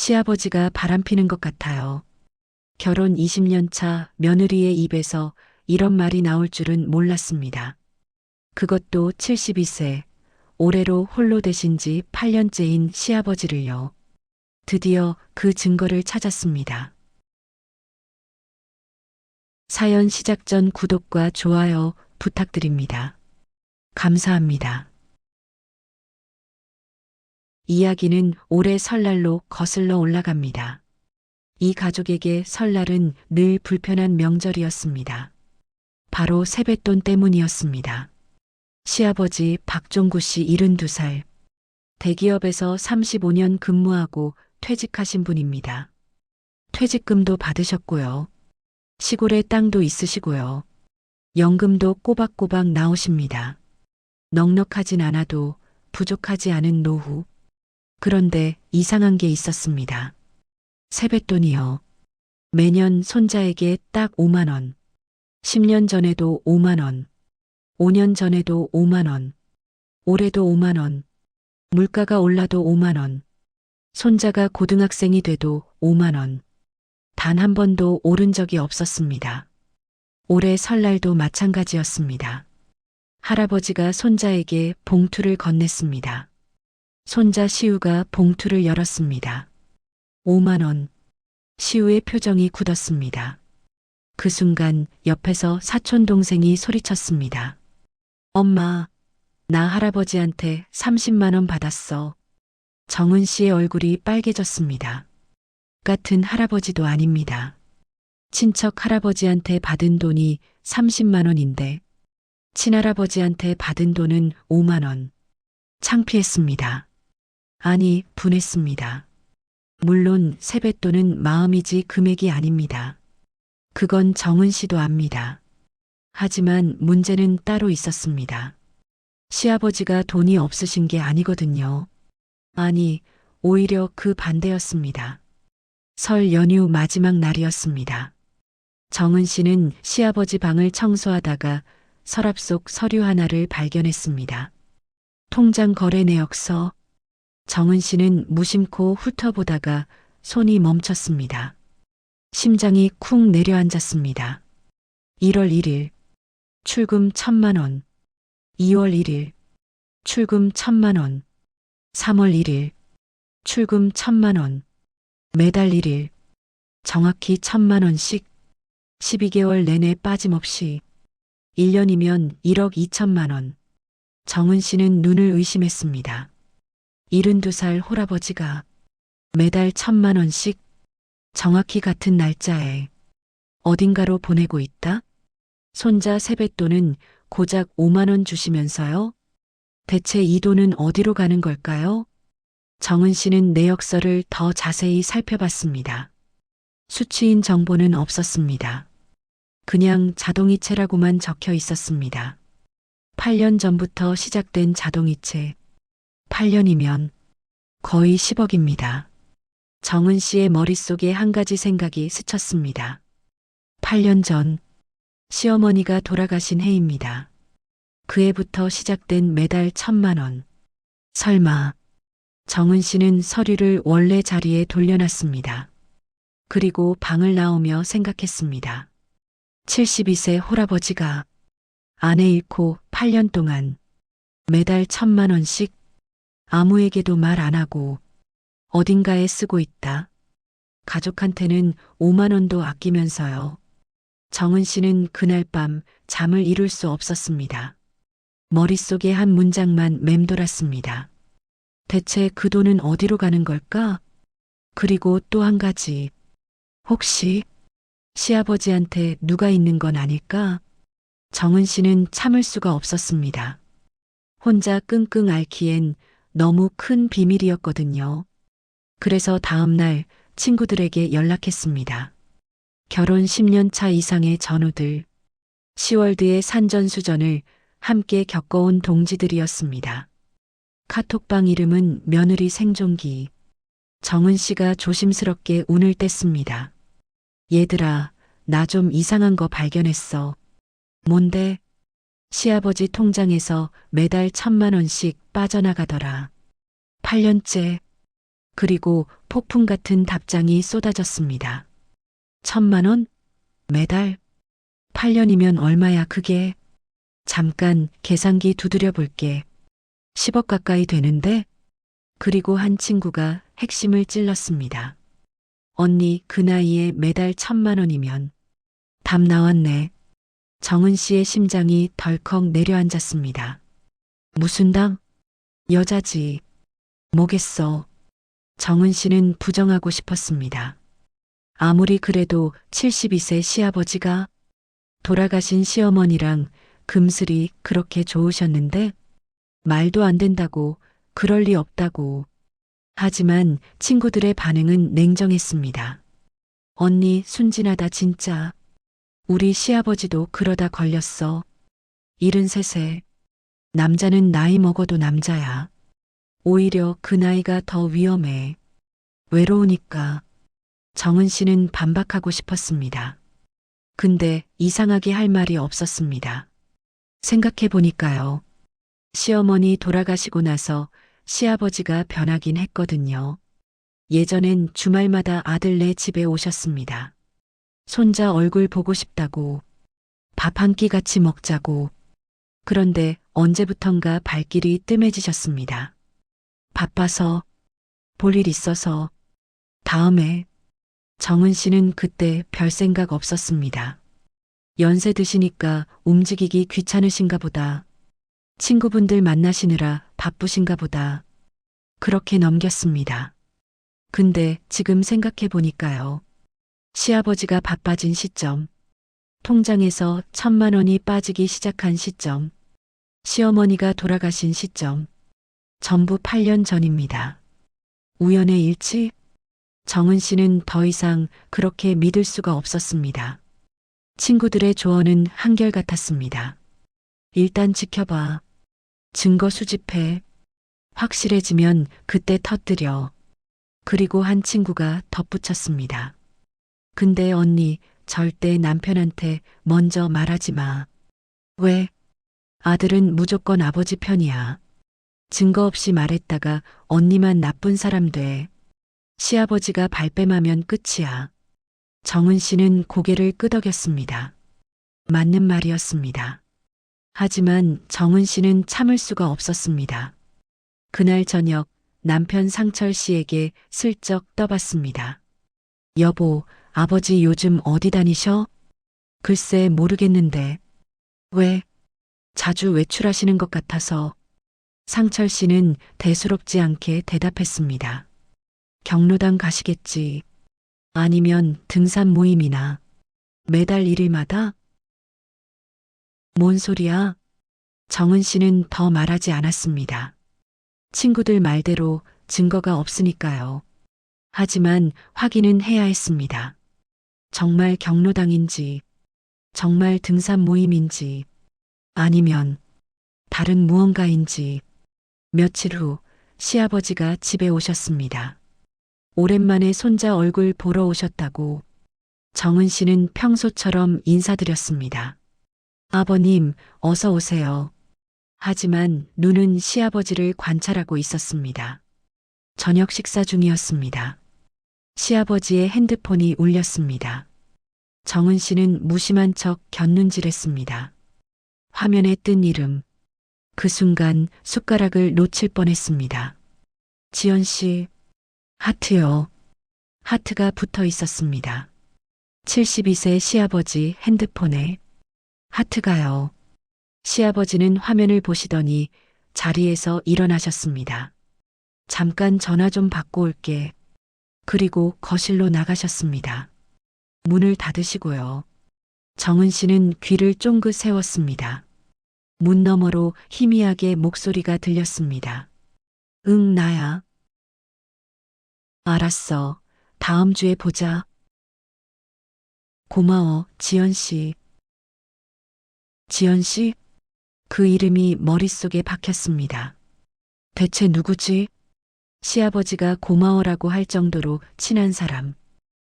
시아버지가 바람피는 것 같아요. 결혼 20년 차 며느리의 입에서 이런 말이 나올 줄은 몰랐습니다. 그것도 72세, 올해로 홀로 되신 지 8년째인 시아버지를요. 드디어 그 증거를 찾았습니다. 사연 시작 전 구독과 좋아요 부탁드립니다. 감사합니다. 이야기는 올해 설날로 거슬러 올라갑니다. 이 가족에게 설날은 늘 불편한 명절이었습니다. 바로 세뱃돈 때문이었습니다. 시아버지 박종구 씨 72살, 대기업에서 35년 근무하고 퇴직하신 분입니다. 퇴직금도 받으셨고요. 시골에 땅도 있으시고요. 연금도 꼬박꼬박 나오십니다. 넉넉하진 않아도 부족하지 않은 노후. 그런데 이상한 게 있었습니다. 세뱃돈이요. 매년 손자에게 딱 5만 원. 10년 전에도 5만 원. 5년 전에도 5만 원. 올해도 5만 원. 물가가 올라도 5만 원. 손자가 고등학생이 돼도 5만 원. 단 한 번도 오른 적이 없었습니다. 올해 설날도 마찬가지였습니다. 할아버지가 손자에게 봉투를 건넸습니다. 손자 시우가 봉투를 열었습니다. 5만 원. 시우의 표정이 굳었습니다. 그 순간 옆에서 사촌 동생이 소리쳤습니다. 엄마, 나 할아버지한테 30만 원 받았어. 정은 씨의 얼굴이 빨개졌습니다. 같은 할아버지도 아닙니다. 친척 할아버지한테 받은 돈이 30만 원인데 친할아버지한테 받은 돈은 5만 원. 창피했습니다. 아니, 분했습니다. 물론 세뱃돈은 마음이지 금액이 아닙니다. 그건 정은 씨도 압니다. 하지만 문제는 따로 있었습니다. 시아버지가 돈이 없으신 게 아니거든요. 아니, 오히려 그 반대였습니다. 설 연휴 마지막 날이었습니다. 정은 씨는 시아버지 방을 청소하다가 서랍 속 서류 하나를 발견했습니다. 통장 거래 내역서. 정은 씨는 무심코 훑어보다가 손이 멈췄습니다. 심장이 쿵 내려앉았습니다. 1월 1일, 출금 1,000만 원. 2월 1일, 출금 1,000만 원. 3월 1일, 출금 1,000만 원. 매달 1일, 정확히 1,000만 원씩 12개월 내내 빠짐없이 1년이면 1억 2천만 원. 정은 씨는 눈을 의심했습니다. 72살 홀아버지가 매달 1,000만 원씩 정확히 같은 날짜에 어딘가로 보내고 있다? 손자 세뱃돈은 고작 5만 원 주시면서요? 대체 이 돈은 어디로 가는 걸까요? 정은 씨는 내역서를 더 자세히 살펴봤습니다. 수취인 정보는 없었습니다. 그냥 자동이체라고만 적혀 있었습니다. 8년 전부터 시작된 자동이체. 8년이면 거의 10억입니다. 정은 씨의 머릿속에 한 가지 생각이 스쳤습니다. 8년 전 시어머니가 돌아가신 해입니다. 그 해부터 시작된 매달 1,000만 원. 설마 정은 씨는 서류를 원래 자리에 돌려놨습니다. 그리고 방을 나오며 생각했습니다. 72세 홀아버지가 아내 잃고 8년 동안 매달 1,000만 원씩 아무에게도 말 안 하고 어딘가에 쓰고 있다. 가족한테는 5만 원도 아끼면서요. 정은 씨는 그날 밤 잠을 이룰 수 없었습니다. 머릿속에 한 문장만 맴돌았습니다. 대체 그 돈은 어디로 가는 걸까? 그리고 또 한 가지. 혹시 시아버지한테 누가 있는 건 아닐까? 정은 씨는 참을 수가 없었습니다. 혼자 끙끙 앓기엔 너무 큰 비밀이었거든요. 그래서 다음 날 친구들에게 연락했습니다. 결혼 10년 차 이상의 전우들, 시월드의 산전수전을 함께 겪어온 동지들이었습니다. 카톡방 이름은 며느리 생존기. 정은 씨가 조심스럽게 운을 뗐습니다. 얘들아, 나 좀 이상한 거 발견했어. 뭔데? 시아버지 통장에서 매달 1,000만 원씩 빠져나가더라. 8년째. 그리고 폭풍 같은 답장이 쏟아졌습니다. 1,000만 원? 매달? 8년이면 얼마야 그게? 잠깐 계산기 두드려 볼게. 10억 가까이 되는데? 그리고 한 친구가 핵심을 찔렀습니다. 언니 그 나이에 매달 1,000만 원이면 답 나왔네. 정은 씨의 심장이 덜컥 내려앉았습니다. 무슨 당? 여자지. 뭐겠어. 정은 씨는 부정하고 싶었습니다. 아무리 그래도 72세 시아버지가 돌아가신 시어머니랑 금슬이 그렇게 좋으셨는데 말도 안 된다고 그럴 리 없다고. 하지만 친구들의 반응은 냉정했습니다. 언니 순진하다 진짜. 우리 시아버지도 그러다 걸렸어. 73세. 남자는 나이 먹어도 남자야. 오히려 그 나이가 더 위험해. 외로우니까. 정은 씨는 반박하고 싶었습니다. 근데 이상하게 할 말이 없었습니다. 생각해 보니까요. 시어머니 돌아가시고 나서 시아버지가 변하긴 했거든요. 예전엔 주말마다 아들네 집에 오셨습니다. 손자 얼굴 보고 싶다고, 밥 한 끼 같이 먹자고. 그런데 언제부턴가 발길이 뜸해지셨습니다. 바빠서, 볼 일 있어서, 다음에. 정은 씨는 그때 별 생각 없었습니다. 연세 드시니까 움직이기 귀찮으신가 보다. 친구분들 만나시느라 바쁘신가 보다. 그렇게 넘겼습니다. 근데 지금 생각해 보니까요. 시아버지가 바빠진 시점, 통장에서 1,000만 원이 빠지기 시작한 시점, 시어머니가 돌아가신 시점, 전부 8년 전입니다. 우연의 일치? 정은 씨는 더 이상 그렇게 믿을 수가 없었습니다. 친구들의 조언은 한결같았습니다. 일단 지켜봐. 증거 수집해. 확실해지면 그때 터뜨려. 그리고 한 친구가 덧붙였습니다. 근데 언니 절대 남편한테 먼저 말하지 마. 왜? 아들은 무조건 아버지 편이야. 증거 없이 말했다가 언니만 나쁜 사람 돼. 시아버지가 발뺌하면 끝이야. 정은 씨는 고개를 끄덕였습니다. 맞는 말이었습니다. 하지만 정은 씨는 참을 수가 없었습니다. 그날 저녁 남편 상철 씨에게 슬쩍 떠봤습니다. 여보, 아버지 요즘 어디 다니셔? 글쎄 모르겠는데. 왜? 자주 외출하시는 것 같아서. 상철 씨는 대수롭지 않게 대답했습니다. 경로당 가시겠지. 아니면 등산 모임이나. 매달 1일마다? 뭔 소리야? 정은 씨는 더 말하지 않았습니다. 친구들 말대로 증거가 없으니까요. 하지만 확인은 해야 했습니다. 정말 경로당인지, 정말 등산 모임인지, 아니면 다른 무언가인지. 며칠 후 시아버지가 집에 오셨습니다. 오랜만에 손자 얼굴 보러 오셨다고. 정은 씨는 평소처럼 인사드렸습니다. 아버님, 어서 오세요. 하지만 눈은 시아버지를 관찰하고 있었습니다. 저녁 식사 중이었습니다. 시아버지의 핸드폰이 울렸습니다. 정은 씨는 무심한 척 곁눈질했습니다. 화면에 뜬 이름. 그 순간 숟가락을 놓칠 뻔했습니다. 지연 씨. 하트요. 하트가 붙어 있었습니다. 72세 시아버지 핸드폰에 하트가요. 시아버지는 화면을 보시더니 자리에서 일어나셨습니다. 잠깐 전화 좀 받고 올게. 그리고 거실로 나가셨습니다. 문을 닫으시고요. 정은 씨는 귀를 쫑긋 세웠습니다. 문 너머로 희미하게 목소리가 들렸습니다. 응, 나야. 알았어. 다음 주에 보자. 고마워, 지연 씨. 지연 씨? 그 이름이 머릿속에 박혔습니다. 대체 누구지? 시아버지가 고마워라고 할 정도로 친한 사람.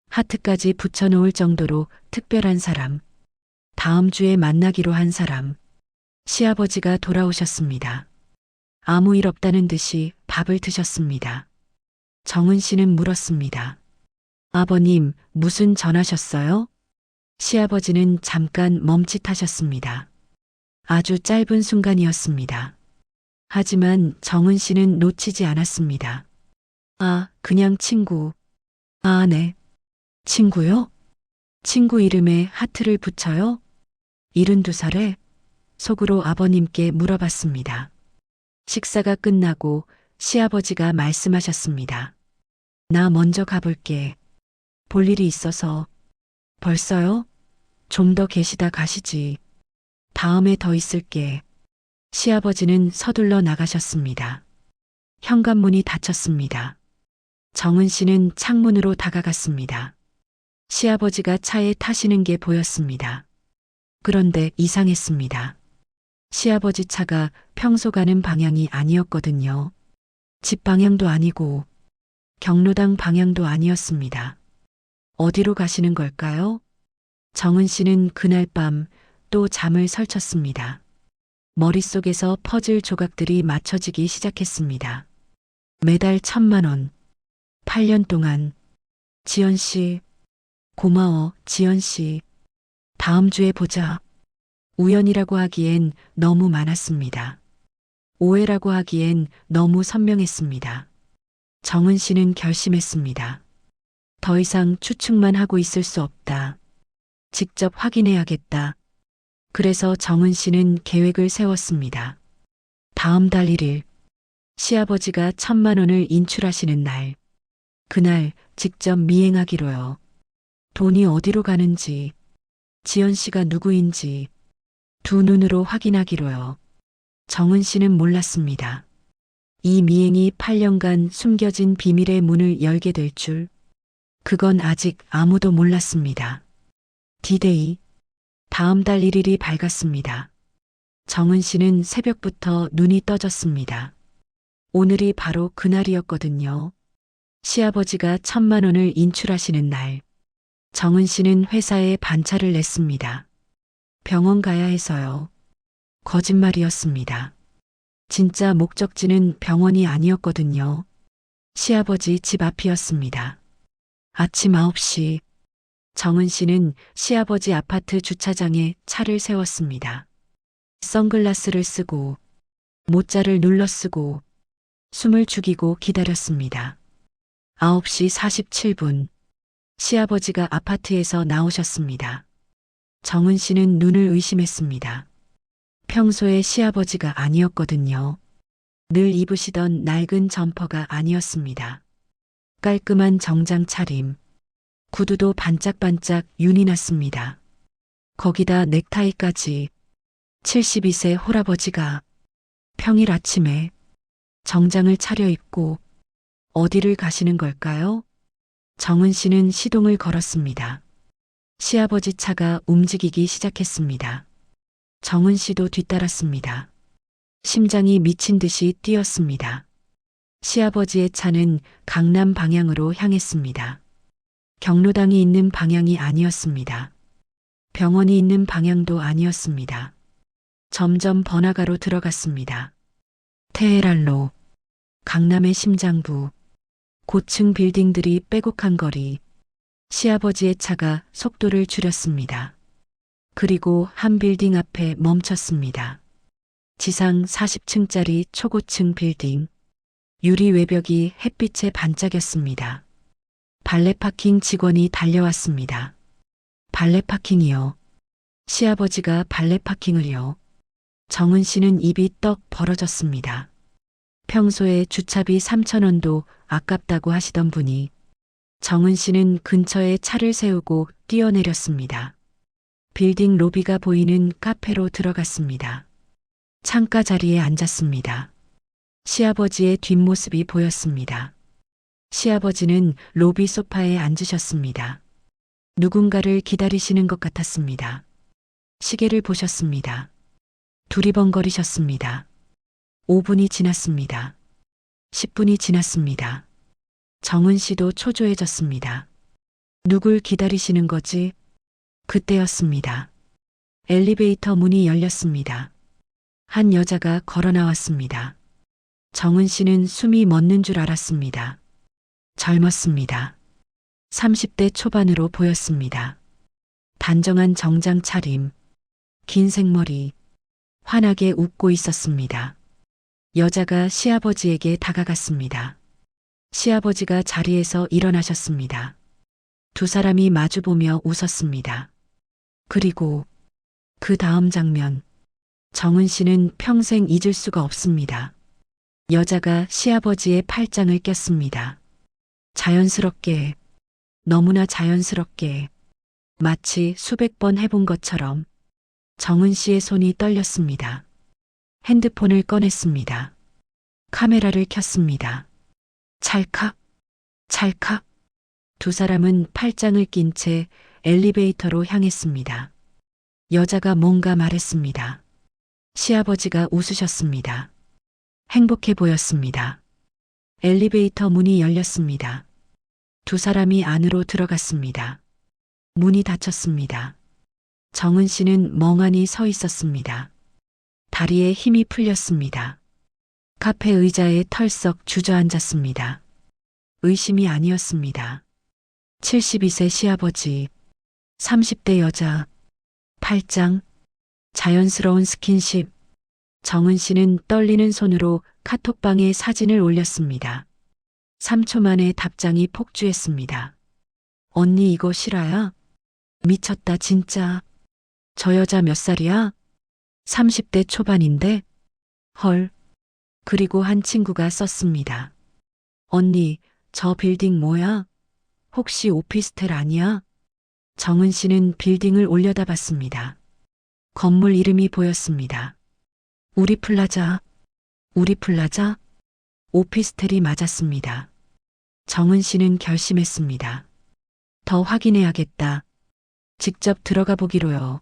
하트까지 붙여놓을 정도로 특별한 사람. 다음 주에 만나기로 한 사람. 시아버지가 돌아오셨습니다. 아무 일 없다는 듯이 밥을 드셨습니다. 정은 씨는 물었습니다. 아버님, 무슨 전하셨어요? 시아버지는 잠깐 멈칫하셨습니다. 아주 짧은 순간이었습니다. 하지만 정은 씨는 놓치지 않았습니다. 아, 그냥 친구. 아, 네. 친구요? 친구 이름에 하트를 붙여요? 72살에? 속으로 아버님께 물어봤습니다. 식사가 끝나고 시아버지가 말씀하셨습니다. 나 먼저 가볼게. 볼 일이 있어서. 벌써요? 좀 더 계시다 가시지. 다음에 더 있을게. 시아버지는 서둘러 나가셨습니다. 현관문이 닫혔습니다. 정은 씨는 창문으로 다가갔습니다. 시아버지가 차에 타시는 게 보였습니다. 그런데 이상했습니다. 시아버지 차가 평소 가는 방향이 아니었거든요. 집 방향도 아니고 경로당 방향도 아니었습니다. 어디로 가시는 걸까요? 정은 씨는 그날 밤 또 잠을 설쳤습니다. 머릿속에서 퍼즐 조각들이 맞춰지기 시작했습니다. 매달 1,000만 원. 8년 동안. 지연 씨. 고마워, 지연 씨. 다음 주에 보자. 우연이라고 하기엔 너무 많았습니다. 오해라고 하기엔 너무 선명했습니다. 정은 씨는 결심했습니다. 더 이상 추측만 하고 있을 수 없다. 직접 확인해야겠다. 그래서 정은 씨는 계획을 세웠습니다. 다음 달 1일, 시아버지가 1,000만 원을 인출하시는 날, 그날 직접 미행하기로요. 돈이 어디로 가는지, 지연 씨가 누구인지 두 눈으로 확인하기로요. 정은 씨는 몰랐습니다. 이 미행이 8년간 숨겨진 비밀의 문을 열게 될 줄, 그건 아직 아무도 몰랐습니다. 디데이, 다음 달 1일이 밝았습니다. 정은 씨는 새벽부터 눈이 떠졌습니다. 오늘이 바로 그날이었거든요. 시아버지가 1,000만 원을 인출하시는 날, 정은 씨는 회사에 반차를 냈습니다. 병원 가야 해서요. 거짓말이었습니다. 진짜 목적지는 병원이 아니었거든요. 시아버지 집 앞이었습니다. 아침 9시, 정은 씨는 시아버지 아파트 주차장에 차를 세웠습니다. 선글라스를 쓰고 모자를 눌러 쓰고 숨을 죽이고 기다렸습니다. 9시 47분, 시아버지가 아파트에서 나오셨습니다. 정은 씨는 눈을 의심했습니다. 평소에 시아버지가 아니었거든요. 늘 입으시던 낡은 점퍼가 아니었습니다. 깔끔한 정장 차림, 구두도 반짝반짝 윤이 났습니다. 거기다 넥타이까지. 72세 홀아버지가 평일 아침에 정장을 차려입고 어디를 가시는 걸까요? 정은 씨는 시동을 걸었습니다. 시아버지 차가 움직이기 시작했습니다. 정은 씨도 뒤따랐습니다. 심장이 미친 듯이 뛰었습니다. 시아버지의 차는 강남 방향으로 향했습니다. 경로당이 있는 방향이 아니었습니다. 병원이 있는 방향도 아니었습니다. 점점 번화가로 들어갔습니다. 테헤란로, 강남의 심장부, 고층 빌딩들이 빼곡한 거리, 시아버지의 차가 속도를 줄였습니다. 그리고 한 빌딩 앞에 멈췄습니다. 지상 40층짜리 초고층 빌딩, 유리 외벽이 햇빛에 반짝였습니다. 발레 파킹 직원이 달려왔습니다. 발레 파킹이요. 시아버지가 발레 파킹을요. 정은 씨는 입이 떡 벌어졌습니다. 평소에 주차비 3,000원도 아깝다고 하시던 분이 정은 씨는 근처에 차를 세우고 뛰어내렸습니다. 빌딩 로비가 보이는 카페로 들어갔습니다. 창가 자리에 앉았습니다. 시아버지의 뒷모습이 보였습니다. 시아버지는 로비 소파에 앉으셨습니다. 누군가를 기다리시는 것 같았습니다. 시계를 보셨습니다. 두리번거리셨습니다. 5분이 지났습니다. 10분이 지났습니다. 정은 씨도 초조해졌습니다. 누굴 기다리시는 거지? 그때였습니다. 엘리베이터 문이 열렸습니다. 한 여자가 걸어 나왔습니다. 정은 씨는 숨이 멎는 줄 알았습니다. 젊었습니다. 30대 초반으로 보였습니다. 단정한 정장 차림, 긴 생머리, 환하게 웃고 있었습니다. 여자가 시아버지에게 다가갔습니다. 시아버지가 자리에서 일어나셨습니다. 두 사람이 마주보며 웃었습니다. 그리고 그 다음 장면, 정은 씨는 평생 잊을 수가 없습니다. 여자가 시아버지의 팔짱을 꼈습니다. 자연스럽게, 너무나 자연스럽게, 마치 수백 번 해본 것처럼 정은 씨의 손이 떨렸습니다. 핸드폰을 꺼냈습니다. 카메라를 켰습니다. 찰칵, 찰칵. 두 사람은 팔짱을 낀 채 엘리베이터로 향했습니다. 여자가 뭔가 말했습니다. 시아버지가 웃으셨습니다. 행복해 보였습니다. 엘리베이터 문이 열렸습니다. 두 사람이 안으로 들어갔습니다. 문이 닫혔습니다. 정은 씨는 멍하니 서 있었습니다. 다리에 힘이 풀렸습니다. 카페 의자에 털썩 주저앉았습니다. 의심이 아니었습니다. 72세 시아버지, 30대 여자, 팔짱, 자연스러운 스킨십. 정은 씨는 떨리는 손으로 카톡방에 사진을 올렸습니다. 3초 만에 답장이 폭주했습니다. 언니 이거 실화야? 미쳤다 진짜. 저 여자 몇 살이야? 30대 초반인데? 헐. 그리고 한 친구가 썼습니다. 언니, 저 빌딩 뭐야? 혹시 오피스텔 아니야? 정은 씨는 빌딩을 올려다봤습니다. 건물 이름이 보였습니다. 우리플라자, 우리플라자? 오피스텔이 맞았습니다. 정은 씨는 결심했습니다. 더 확인해야겠다. 직접 들어가 보기로요.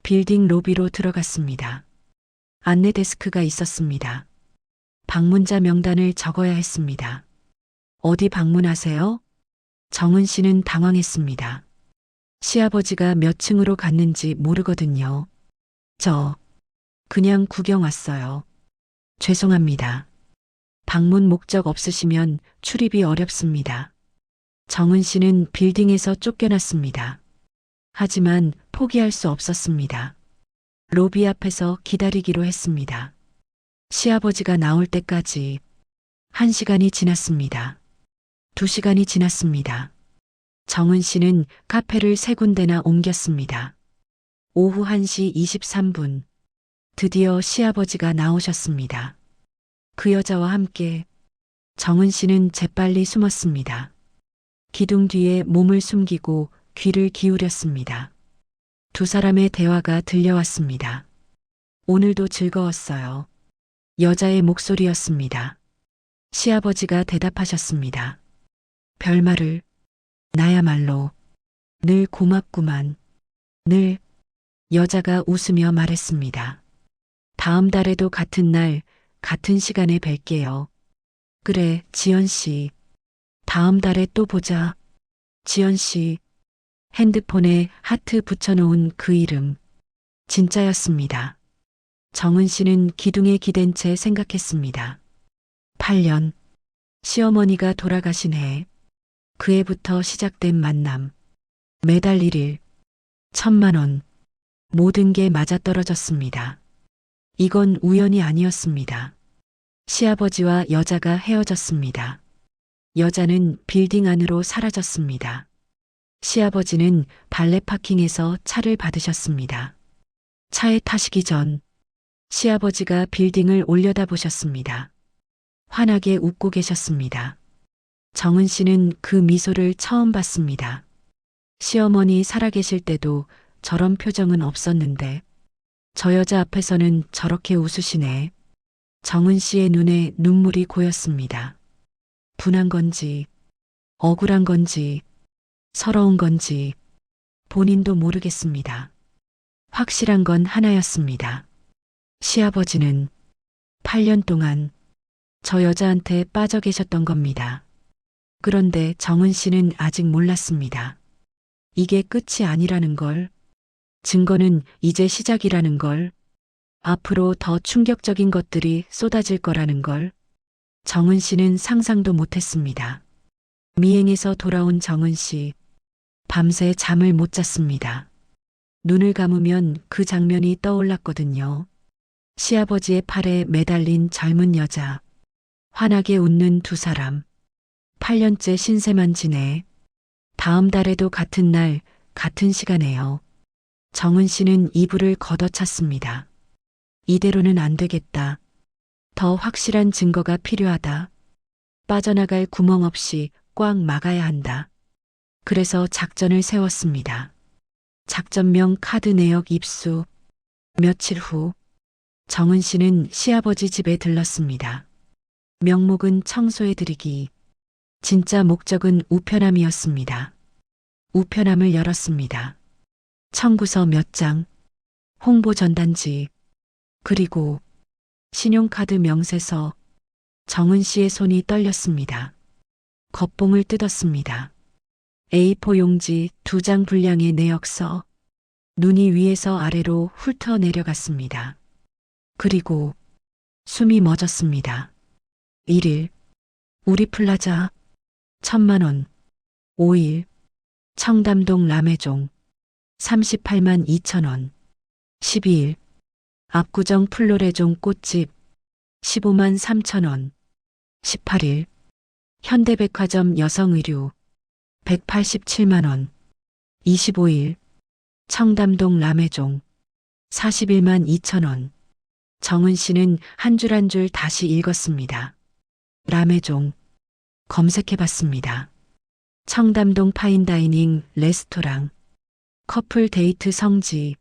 빌딩 로비로 들어갔습니다. 안내 데스크가 있었습니다. 방문자 명단을 적어야 했습니다. 어디 방문하세요? 정은 씨는 당황했습니다. 시아버지가 몇 층으로 갔는지 모르거든요. 저 그냥 구경 왔어요. 죄송합니다. 방문 목적 없으시면 출입이 어렵습니다. 정은 씨는 빌딩에서 쫓겨났습니다. 하지만 포기할 수 없었습니다. 로비 앞에서 기다리기로 했습니다. 시아버지가 나올 때까지 1시간이 지났습니다. 2시간이 지났습니다. 정은 씨는 카페를 3군데나 옮겼습니다. 오후 1시 23분, 드디어 시아버지가 나오셨습니다. 그 여자와 함께 정은 씨는 재빨리 숨었습니다. 기둥 뒤에 몸을 숨기고 귀를 기울였습니다. 두 사람의 대화가 들려왔습니다. 오늘도 즐거웠어요. 여자의 목소리였습니다. 시아버지가 대답하셨습니다. 별말을, 나야말로, 늘 고맙구만, 늘. 여자가 웃으며 말했습니다. 다음 달에도 같은 날, 같은 시간에 뵐게요. 그래, 지연 씨. 다음 달에 또 보자. 지연 씨. 핸드폰에 하트 붙여놓은 그 이름. 진짜였습니다. 정은 씨는 기둥에 기댄 채 생각했습니다. 8년. 시어머니가 돌아가신 해. 그 해부터 시작된 만남. 매달 1일. 1,000만 원. 모든 게 맞아떨어졌습니다. 이건 우연이 아니었습니다. 시아버지와 여자가 헤어졌습니다. 여자는 빌딩 안으로 사라졌습니다. 시아버지는 발레 파킹에서 차를 받으셨습니다. 차에 타시기 전 시아버지가 빌딩을 올려다보셨습니다. 환하게 웃고 계셨습니다. 정은 씨는 그 미소를 처음 봤습니다. 시어머니 살아계실 때도 저런 표정은 없었는데 저 여자 앞에서는 저렇게 웃으시네. 정은 씨의 눈에 눈물이 고였습니다. 분한 건지, 억울한 건지, 서러운 건지 본인도 모르겠습니다. 확실한 건 하나였습니다. 시아버지는 8년 동안 저 여자한테 빠져 계셨던 겁니다. 그런데 정은 씨는 아직 몰랐습니다. 이게 끝이 아니라는 걸, 증거는 이제 시작이라는 걸, 앞으로 더 충격적인 것들이 쏟아질 거라는 걸 정은 씨는 상상도 못했습니다. 미행에서 돌아온 정은 씨. 밤새 잠을 못 잤습니다. 눈을 감으면 그 장면이 떠올랐거든요. 시아버지의 팔에 매달린 젊은 여자. 환하게 웃는 두 사람. 8년째 신세만 지내. 다음 달에도 같은 날, 같은 시간에요. 정은 씨는 이불을 걷어찼습니다. 이대로는 안 되겠다. 더 확실한 증거가 필요하다. 빠져나갈 구멍 없이 꽉 막아야 한다. 그래서 작전을 세웠습니다. 작전명 카드 내역 입수. 며칠 후 정은 씨는 시아버지 집에 들렀습니다. 명목은 청소해드리기. 진짜 목적은 우편함이었습니다. 우편함을 열었습니다. 청구서 몇 장, 홍보 전단지, 그리고 신용카드 명세서. 정은 씨의 손이 떨렸습니다. 겉봉을 뜯었습니다. A4 용지 2장 분량의 내역서. 눈이 위에서 아래로 훑어 내려갔습니다. 그리고 숨이 멎었습니다. 1일 우리플라자 1,000만 원. 5일 청담동 라메종 38만 2천 원. 12일 압구정 플로레종 꽃집 15만 3천 원. 18일 현대백화점 여성의류 187만 원. 25일 청담동 라메종 41만 2천 원. 정은 씨는 한 줄 한 줄 다시 읽었습니다. 라메종. 검색해봤습니다. 청담동 파인다이닝 레스토랑. 커플 데이트 성지.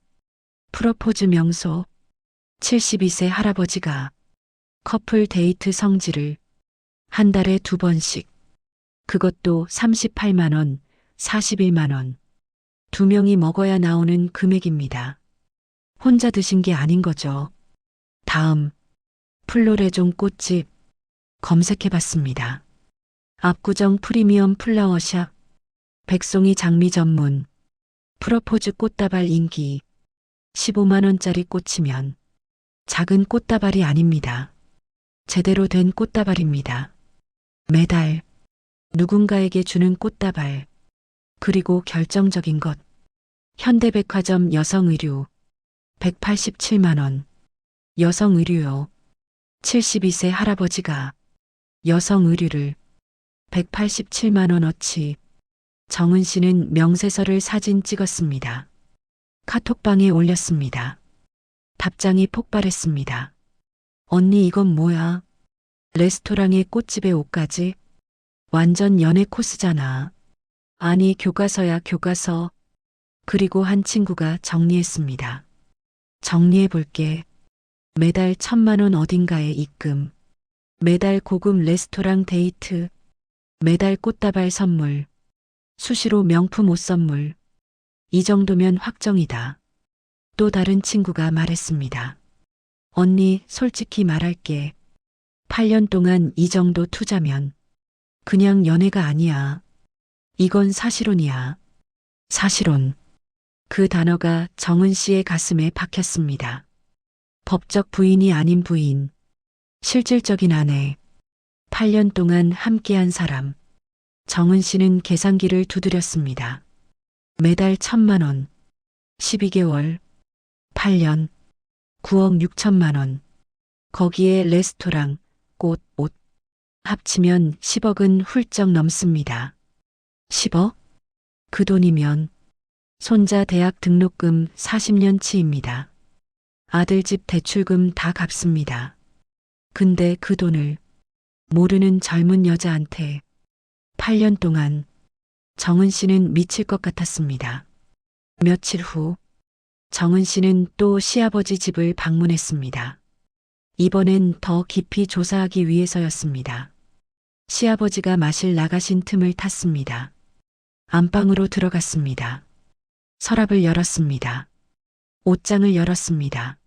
프로포즈 명소. 72세 할아버지가 커플 데이트 성지를 한 달에 2번씩. 그것도 38만 원, 41만 원. 2명이 먹어야 나오는 금액입니다. 혼자 드신 게 아닌 거죠. 다음 플로레종 꽃집. 검색해봤습니다. 압구정 프리미엄 플라워샵. 백송이 장미 전문. 프로포즈 꽃다발 인기. 15만 원짜리 꽃이면 작은 꽃다발이 아닙니다. 제대로 된 꽃다발입니다. 매달 누군가에게 주는 꽃다발. 그리고 결정적인 것. 현대백화점 여성의류 187만 원. 여성의류요. 72세 할아버지가 여성의류를 187만 원어치. 정은 씨는 명세서를 사진 찍었습니다. 카톡방에 올렸습니다. 답장이 폭발했습니다. 언니 이건 뭐야? 레스토랑에 꽃집에 옷까지? 완전 연애 코스잖아. 아니 교과서야 교과서. 그리고 한 친구가 정리했습니다. 정리해 볼게. 매달 1,000만 원 어딘가에 입금. 매달 고급 레스토랑 데이트. 매달 꽃다발 선물. 수시로 명품 옷 선물. 이 정도면 확정이다. 또 다른 친구가 말했습니다. 언니 솔직히 말할게. 8년 동안 이 정도 투자면 그냥 연애가 아니야. 이건 사실혼이야. 사실혼. 그 단어가 정은 씨의 가슴에 박혔습니다. 법적 부인이 아닌 부인. 실질적인 아내. 8년 동안 함께한 사람. 정은 씨는 계산기를 두드렸습니다. 매달 1,000만 원. 12개월. 8년. 9억 6천만 원. 거기에 레스토랑, 꽃, 옷. 합치면 10억은 훌쩍 넘습니다. 10억? 그 돈이면 손자 대학 등록금 40년치입니다. 아들 집 대출금 다 갚습니다. 근데 그 돈을 모르는 젊은 여자한테 8년 동안. 정은 씨는 미칠 것 같았습니다. 며칠 후 정은 씨는 또 시아버지 집을 방문했습니다. 이번엔 더 깊이 조사하기 위해서였습니다. 시아버지가 마실 나가신 틈을 탔습니다. 안방으로 들어갔습니다. 서랍을 열었습니다. 옷장을 열었습니다.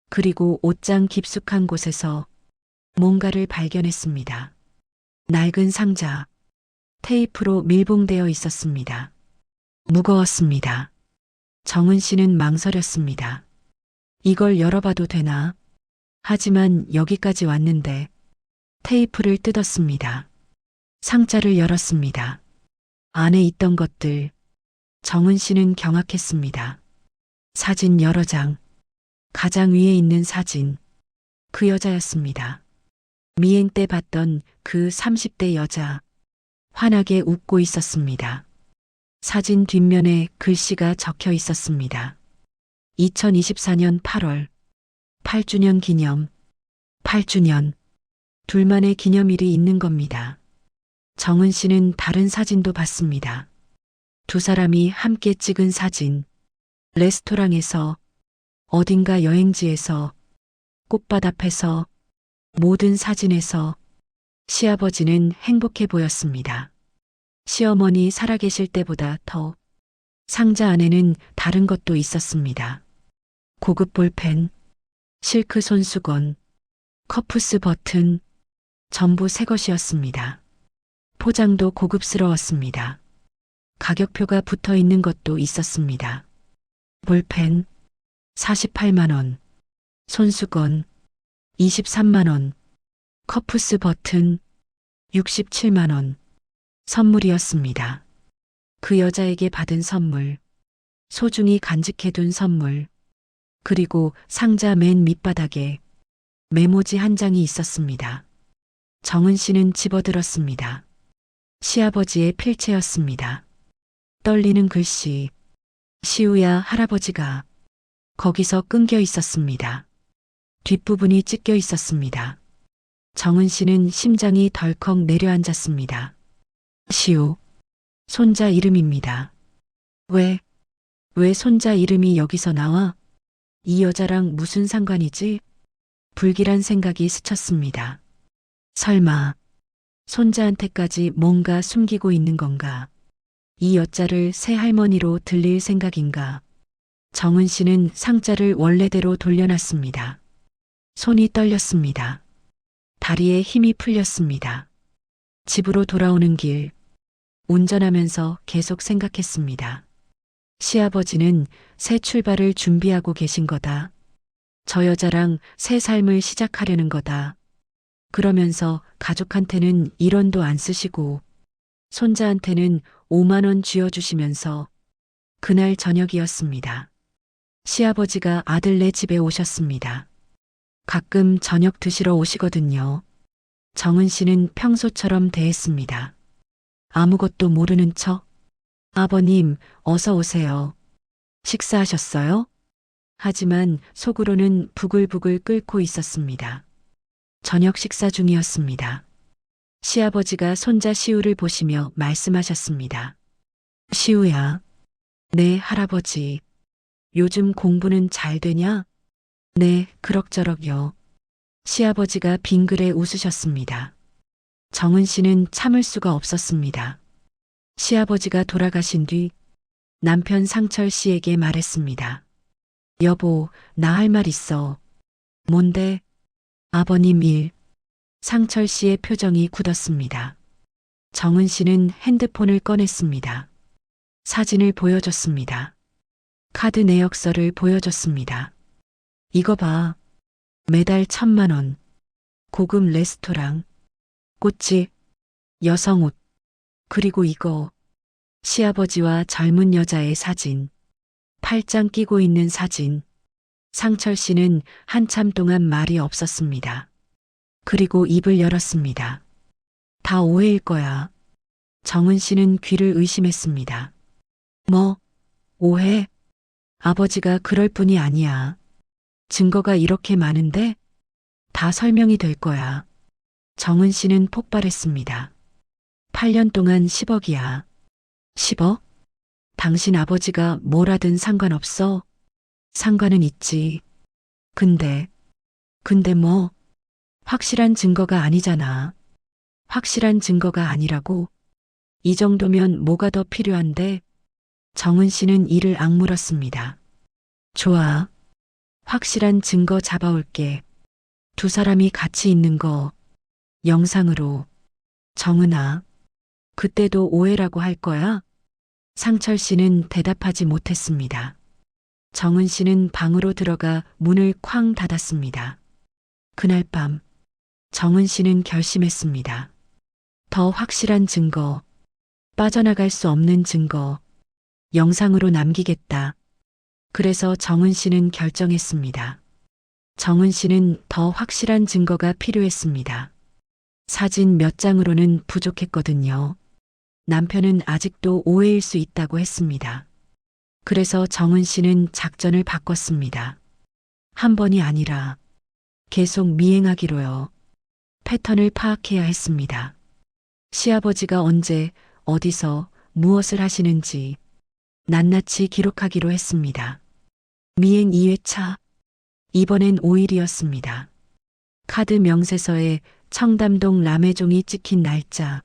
그리고 옷장 깊숙한 곳에서 뭔가를 발견했습니다. 낡은 상자. 테이프로 밀봉되어 있었습니다. 무거웠습니다. 정은 씨는 망설였습니다. 이걸 열어봐도 되나? 하지만 여기까지 왔는데 테이프를 뜯었습니다. 상자를 열었습니다. 안에 있던 것들. 정은 씨는 경악했습니다. 사진 여러 장. 가장 위에 있는 사진. 그 여자였습니다. 미행 때 봤던 그 30대 여자. 환하게 웃고 있었습니다. 사진 뒷면에 글씨가 적혀 있었습니다. 2024년 8월 8주년 기념. 8주년. 둘만의 기념일이 있는 겁니다. 정은 씨는 다른 사진도 봤습니다. 두 사람이 함께 찍은 사진. 레스토랑에서, 어딘가 여행지에서, 꽃밭 앞에서, 모든 사진에서 시아버지는 행복해 보였습니다. 시어머니 살아계실 때보다 더. 상자 안에는 다른 것도 있었습니다. 고급 볼펜, 실크 손수건, 커프스 버튼, 전부 새 것이었습니다. 포장도 고급스러웠습니다. 가격표가 붙어 있는 것도 있었습니다. 볼펜 48만 원, 손수건 23만 원, 커프스 버튼 67만 원. 선물이었습니다. 그 여자에게 받은 선물, 소중히 간직해둔 선물, 그리고 상자 맨 밑바닥에 메모지 한 장이 있었습니다. 정은 씨는 집어들었습니다. 시아버지의 필체였습니다. 떨리는 글씨, 시우야 할아버지가 거기서 끊겨 있었습니다. 뒷부분이 찢겨 있었습니다. 정은 씨는 심장이 덜컥 내려앉았습니다. 시우, 손자 이름입니다. 왜 손자 이름이 여기서 나와? 이 여자랑 무슨 상관이지? 불길한 생각이 스쳤습니다. 설마 손자한테까지 뭔가 숨기고 있는 건가? 이 여자를 새할머니로 들릴 생각인가? 정은 씨는 상자를 원래대로 돌려놨습니다. 손이 떨렸습니다. 다리에 힘이 풀렸습니다. 집으로 돌아오는 길, 운전하면서 계속 생각했습니다. 시아버지는 새 출발을 준비하고 계신 거다. 저 여자랑 새 삶을 시작하려는 거다. 그러면서 가족한테는 1원도 안 쓰시고 손자한테는 5만 원 쥐어주시면서 그날 저녁이었습니다. 시아버지가 아들네 집에 오셨습니다. 가끔 저녁 드시러 오시거든요. 정은 씨는 평소처럼 대했습니다. 아무것도 모르는 척. 아버님, 어서 오세요. 식사하셨어요? 하지만 속으로는 부글부글 끓고 있었습니다. 저녁 식사 중이었습니다. 시아버지가 손자 시우를 보시며 말씀하셨습니다. 시우야. 네, 할아버지. 요즘 공부는 잘 되냐? 네, 그럭저럭요. 시아버지가 빙그레 웃으셨습니다. 정은 씨는 참을 수가 없었습니다. 시아버지가 돌아가신 뒤 남편 상철 씨에게 말했습니다. 여보, 나 할 말 있어. 뭔데? 아버님 일. 상철 씨의 표정이 굳었습니다. 정은 씨는 핸드폰을 꺼냈습니다. 사진을 보여줬습니다. 카드 내역서를 보여줬습니다. 이거 봐. 매달 1,000만 원. 고급 레스토랑. 꽃집. 여성옷. 그리고 이거. 시아버지와 젊은 여자의 사진. 팔짱 끼고 있는 사진. 상철 씨는 한참 동안 말이 없었습니다. 그리고 입을 열었습니다. 다 오해일 거야. 정은 씨는 귀를 의심했습니다. 뭐? 오해? 아버지가 그럴 뿐이 아니야. 증거가 이렇게 많은데 다 설명이 될 거야. 정은 씨는 폭발했습니다. 8년 동안 10억이야. 10억? 당신 아버지가 뭘 하든 상관없어? 상관은 있지. 근데 뭐? 확실한 증거가 아니잖아. 확실한 증거가 아니라고? 이 정도면 뭐가 더 필요한데? 정은 씨는 이를 악물었습니다. 좋아. 확실한 증거 잡아올게. 두 사람이 같이 있는 거. 영상으로. 정은아. 그때도 오해라고 할 거야? 상철 씨는 대답하지 못했습니다. 정은 씨는 방으로 들어가 문을 쾅 닫았습니다. 그날 밤 정은 씨는 결심했습니다. 더 확실한 증거, 빠져나갈 수 없는 증거, 영상으로 남기겠다. 그래서 정은 씨는 결정했습니다. 정은 씨는 더 확실한 증거가 필요했습니다. 사진 몇 장으로는 부족했거든요. 남편은 아직도 오해일 수 있다고 했습니다. 그래서 정은 씨는 작전을 바꿨습니다. 한 번이 아니라 계속 미행하기로요. 패턴을 파악해야 했습니다. 시아버지가 언제, 어디서, 무엇을 하시는지 낱낱이 기록하기로 했습니다. 미행 2회차, 이번엔 5일이었습니다. 카드 명세서에 청담동 라메종이 찍힌 날짜.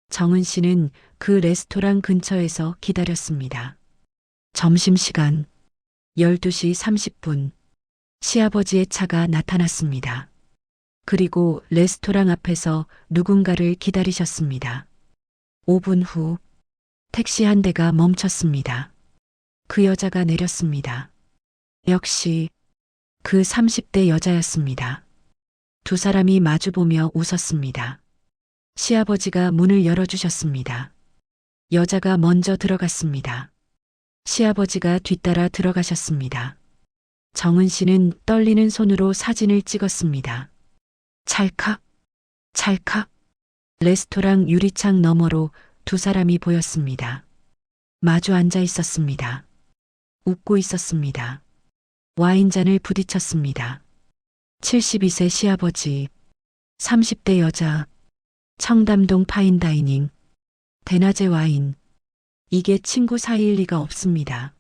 정은 씨는 그 레스토랑 근처에서 기다렸습니다. 점심시간 12시 30분. 시아버지의 차가 나타났습니다. 그리고 레스토랑 앞에서 누군가를 기다리셨습니다. 5분 후 택시 한 대가 멈췄습니다. 그 여자가 내렸습니다. 역시 그 30대 여자였습니다. 두 사람이 마주보며 웃었습니다. 시아버지가 문을 열어주셨습니다. 여자가 먼저 들어갔습니다. 시아버지가 뒤따라 들어가셨습니다. 정은 씨는 떨리는 손으로 사진을 찍었습니다. 찰칵, 찰칵. 레스토랑 유리창 너머로 두 사람이 보였습니다. 마주 앉아 있었습니다. 웃고 있었습니다. 와인잔을 부딪혔습니다. 72세 시아버지, 30대 여자, 청담동 파인다이닝, 대낮에 와인. 이게 친구 사이일 리가 없습니다.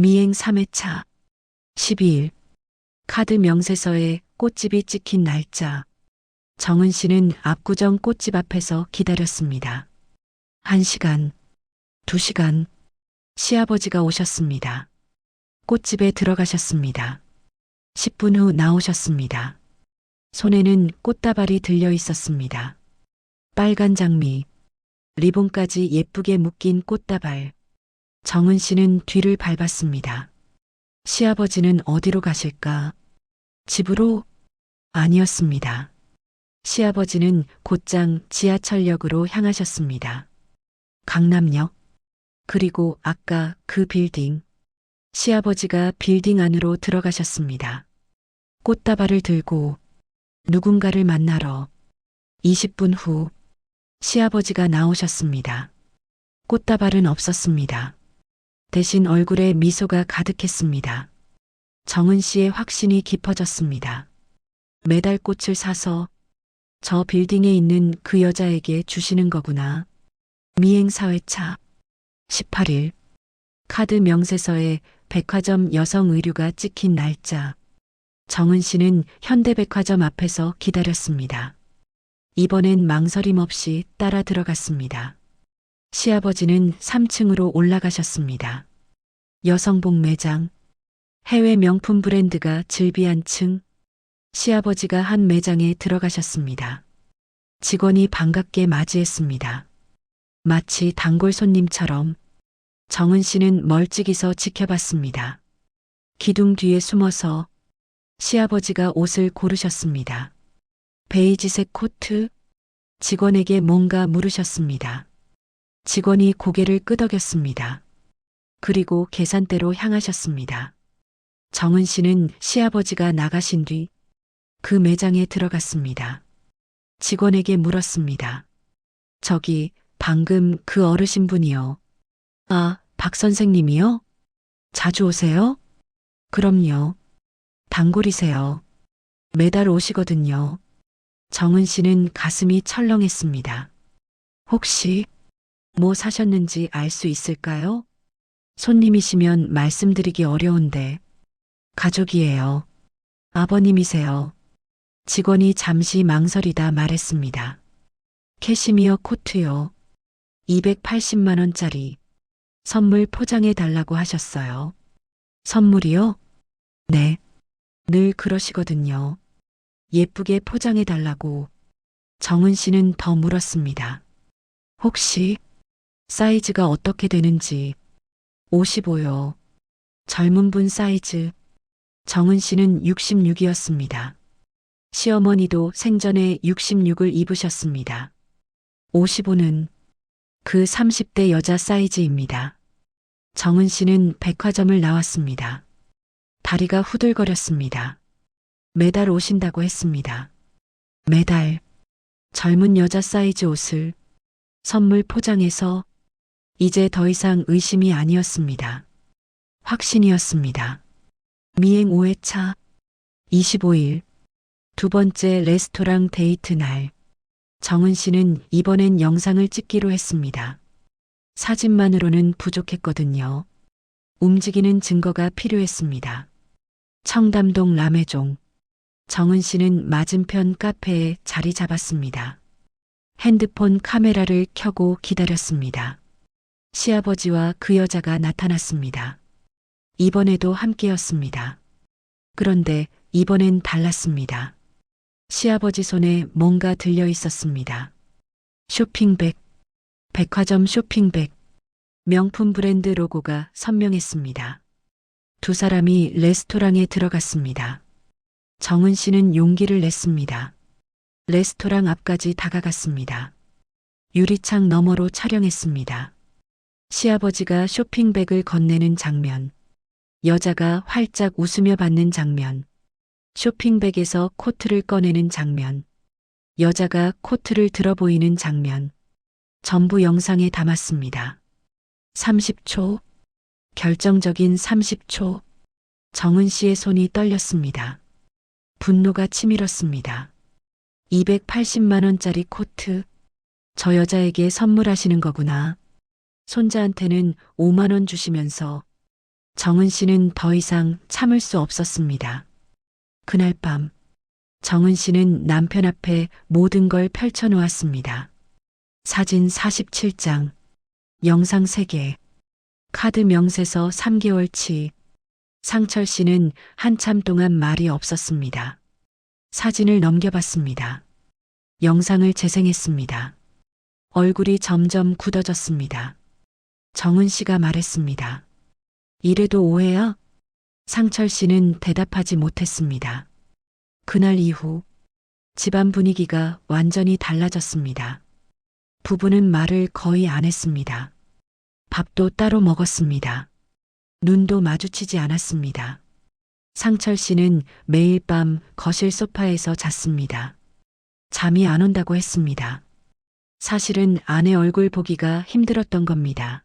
미행 3회차, 12일. 카드 명세서에 꽃집이 찍힌 날짜. 정은 씨는 압구정 꽃집 앞에서 기다렸습니다. 1시간, 2시간. 시아버지가 오셨습니다. 꽃집에 들어가셨습니다. 10분 후 나오셨습니다. 손에는 꽃다발이 들려 있었습니다. 빨간 장미, 리본까지 예쁘게 묶인 꽃다발. 정은 씨는 뒤를 밟았습니다. 시아버지는 어디로 가실까? 집으로? 아니었습니다. 시아버지는 곧장 지하철역으로 향하셨습니다. 강남역, 그리고 아까 그 빌딩. 시아버지가 빌딩 안으로 들어가셨습니다. 꽃다발을 들고 누군가를 만나러. 20분 후 시아버지가 나오셨습니다. 꽃다발은 없었습니다. 대신 얼굴에 미소가 가득했습니다. 정은 씨의 확신이 깊어졌습니다. 메달꽃을 사서 저 빌딩에 있는 그 여자에게 주시는 거구나. 미행 4회차 18일. 카드 명세서에 백화점 여성 의류가 찍힌 날짜. 정은 씨는 현대백화점 앞에서 기다렸습니다. 이번엔 망설임 없이 따라 들어갔습니다. 시아버지는 3층으로 올라가셨습니다. 여성복 매장, 해외 명품 브랜드가 즐비한 층. 시아버지가 한 매장에 들어가셨습니다. 직원이 반갑게 맞이했습니다. 마치 단골 손님처럼. 정은 씨는 멀찍이서 지켜봤습니다. 기둥 뒤에 숨어서 시아버지가 옷을 고르셨습니다. 베이지색 코트. 직원에게 뭔가 물으셨습니다. 직원이 고개를 끄덕였습니다. 그리고 계산대로 향하셨습니다. 정은 씨는 시아버지가 나가신 뒤 그 매장에 들어갔습니다. 직원에게 물었습니다. 저기 방금 그 어르신분이요. 아, 박 선생님이요? 자주 오세요? 그럼요. 단골이세요. 매달 오시거든요. 정은 씨는 가슴이 철렁했습니다. 혹시 뭐 사셨는지 알 수 있을까요? 손님이시면 말씀드리기 어려운데. 가족이에요. 아버님이세요. 직원이 잠시 망설이다 말했습니다. 캐시미어 코트요. 280만 원짜리. 선물 포장해 달라고 하셨어요. 선물이요? 네. 늘 그러시거든요. 예쁘게 포장해 달라고. 정은 씨는 더 물었습니다. 혹시 사이즈가 어떻게 되는지. 55요. 젊은 분 사이즈. 정은 씨는 66이었습니다. 시어머니도 생전에 66을 입으셨습니다. 55는 그 30대 여자 사이즈입니다. 정은 씨는 백화점을 나왔습니다. 다리가 후들거렸습니다. 매달 오신다고 했습니다. 매달 젊은 여자 사이즈 옷을 선물 포장해서 이제 더 이상 의심이 아니었습니다. 확신이었습니다. 미행 5회차 25일 두 번째 레스토랑 데이트 날 정은 씨는 이번엔 영상을 찍기로 했습니다. 사진만으로는 부족했거든요. 움직이는 증거가 필요했습니다. 청담동 남해종 정은 씨는 맞은편 카페에 자리 잡았습니다. 핸드폰 카메라를 켜고 기다렸습니다. 시아버지와 그 여자가 나타났습니다. 이번에도 함께였습니다. 그런데 이번엔 달랐습니다. 시아버지 손에 뭔가 들려 있었습니다. 쇼핑백, 백화점 쇼핑백, 명품 브랜드 로고가 선명했습니다. 두 사람이 레스토랑에 들어갔습니다. 정은 씨는 용기를 냈습니다. 레스토랑 앞까지 다가갔습니다. 유리창 너머로 촬영했습니다. 시아버지가 쇼핑백을 건네는 장면, 여자가 활짝 웃으며 받는 장면, 쇼핑백에서 코트를 꺼내는 장면, 여자가 코트를 들어 보이는 장면, 전부 영상에 담았습니다. 30초, 결정적인 30초, 정은 씨의 손이 떨렸습니다. 분노가 치밀었습니다. 280만 원짜리 코트, 저 여자에게 선물하시는 거구나. 손자한테는 5만 원 주시면서 정은 씨는 더 이상 참을 수 없었습니다. 그날 밤 정은 씨는 남편 앞에 모든 걸 펼쳐놓았습니다. 사진 47장, 영상 3개, 카드 명세서 3개월치. 상철 씨는 한참 동안 말이 없었습니다. 사진을 넘겨봤습니다. 영상을 재생했습니다. 얼굴이 점점 굳어졌습니다. 정은 씨가 말했습니다. 이래도 오해야? 상철 씨는 대답하지 못했습니다. 그날 이후 집안 분위기가 완전히 달라졌습니다. 부부는 말을 거의 안 했습니다. 밥도 따로 먹었습니다. 눈도 마주치지 않았습니다. 상철 씨는 매일 밤 거실 소파에서 잤습니다. 잠이 안 온다고 했습니다. 사실은 아내 얼굴 보기가 힘들었던 겁니다.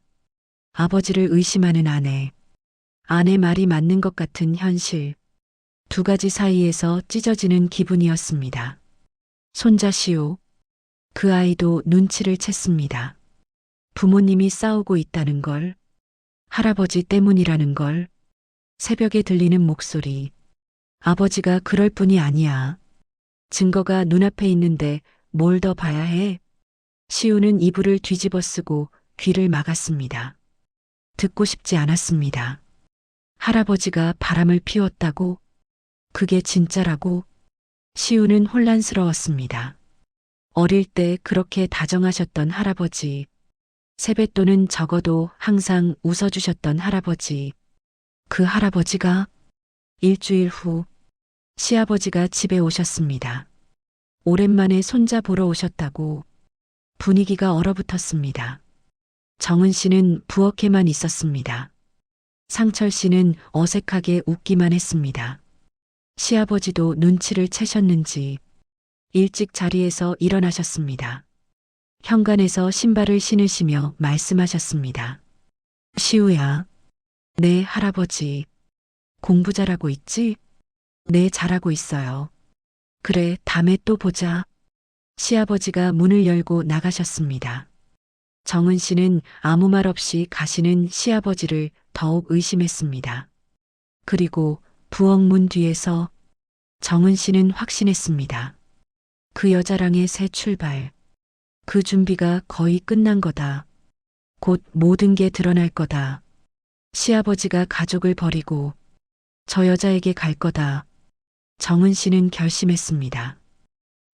아버지를 의심하는 아내, 아내 말이 맞는 것 같은 현실, 두 가지 사이에서 찢어지는 기분이었습니다. 손자 시우, 그 아이도 눈치를 챘습니다. 부모님이 싸우고 있다는 걸, 할아버지 때문이라는 걸, 새벽에 들리는 목소리, 아버지가 그럴 뿐이 아니야. 증거가 눈앞에 있는데 뭘 더 봐야 해? 시우는 이불을 뒤집어 쓰고 귀를 막았습니다. 듣고 싶지 않았습니다. 할아버지가 바람을 피웠다고? 그게 진짜라고? 시우는 혼란스러웠습니다. 어릴 때 그렇게 다정하셨던 할아버지, 세뱃돈은 적어도 항상 웃어주셨던 할아버지, 그 할아버지가 일주일 후 시아버지가 집에 오셨습니다. 오랜만에 손자 보러 오셨다고. 분위기가 얼어붙었습니다. 정은 씨는 부엌에만 있었습니다. 상철 씨는 어색하게 웃기만 했습니다. 시아버지도 눈치를 채셨는지 일찍 자리에서 일어나셨습니다. 현관에서 신발을 신으시며 말씀하셨습니다. 시우야, 네 할아버지, 공부 잘하고 있지? 네 잘하고 있어요. 그래 다음에 또 보자. 시아버지가 문을 열고 나가셨습니다. 정은 씨는 아무 말 없이 가시는 시아버지를 더욱 의심했습니다. 그리고 부엌 문 뒤에서 정은 씨는 확신했습니다. 그 여자랑의 새 출발, 그 준비가 거의 끝난 거다. 곧 모든 게 드러날 거다. 시아버지가 가족을 버리고 저 여자에게 갈 거다. 정은 씨는 결심했습니다.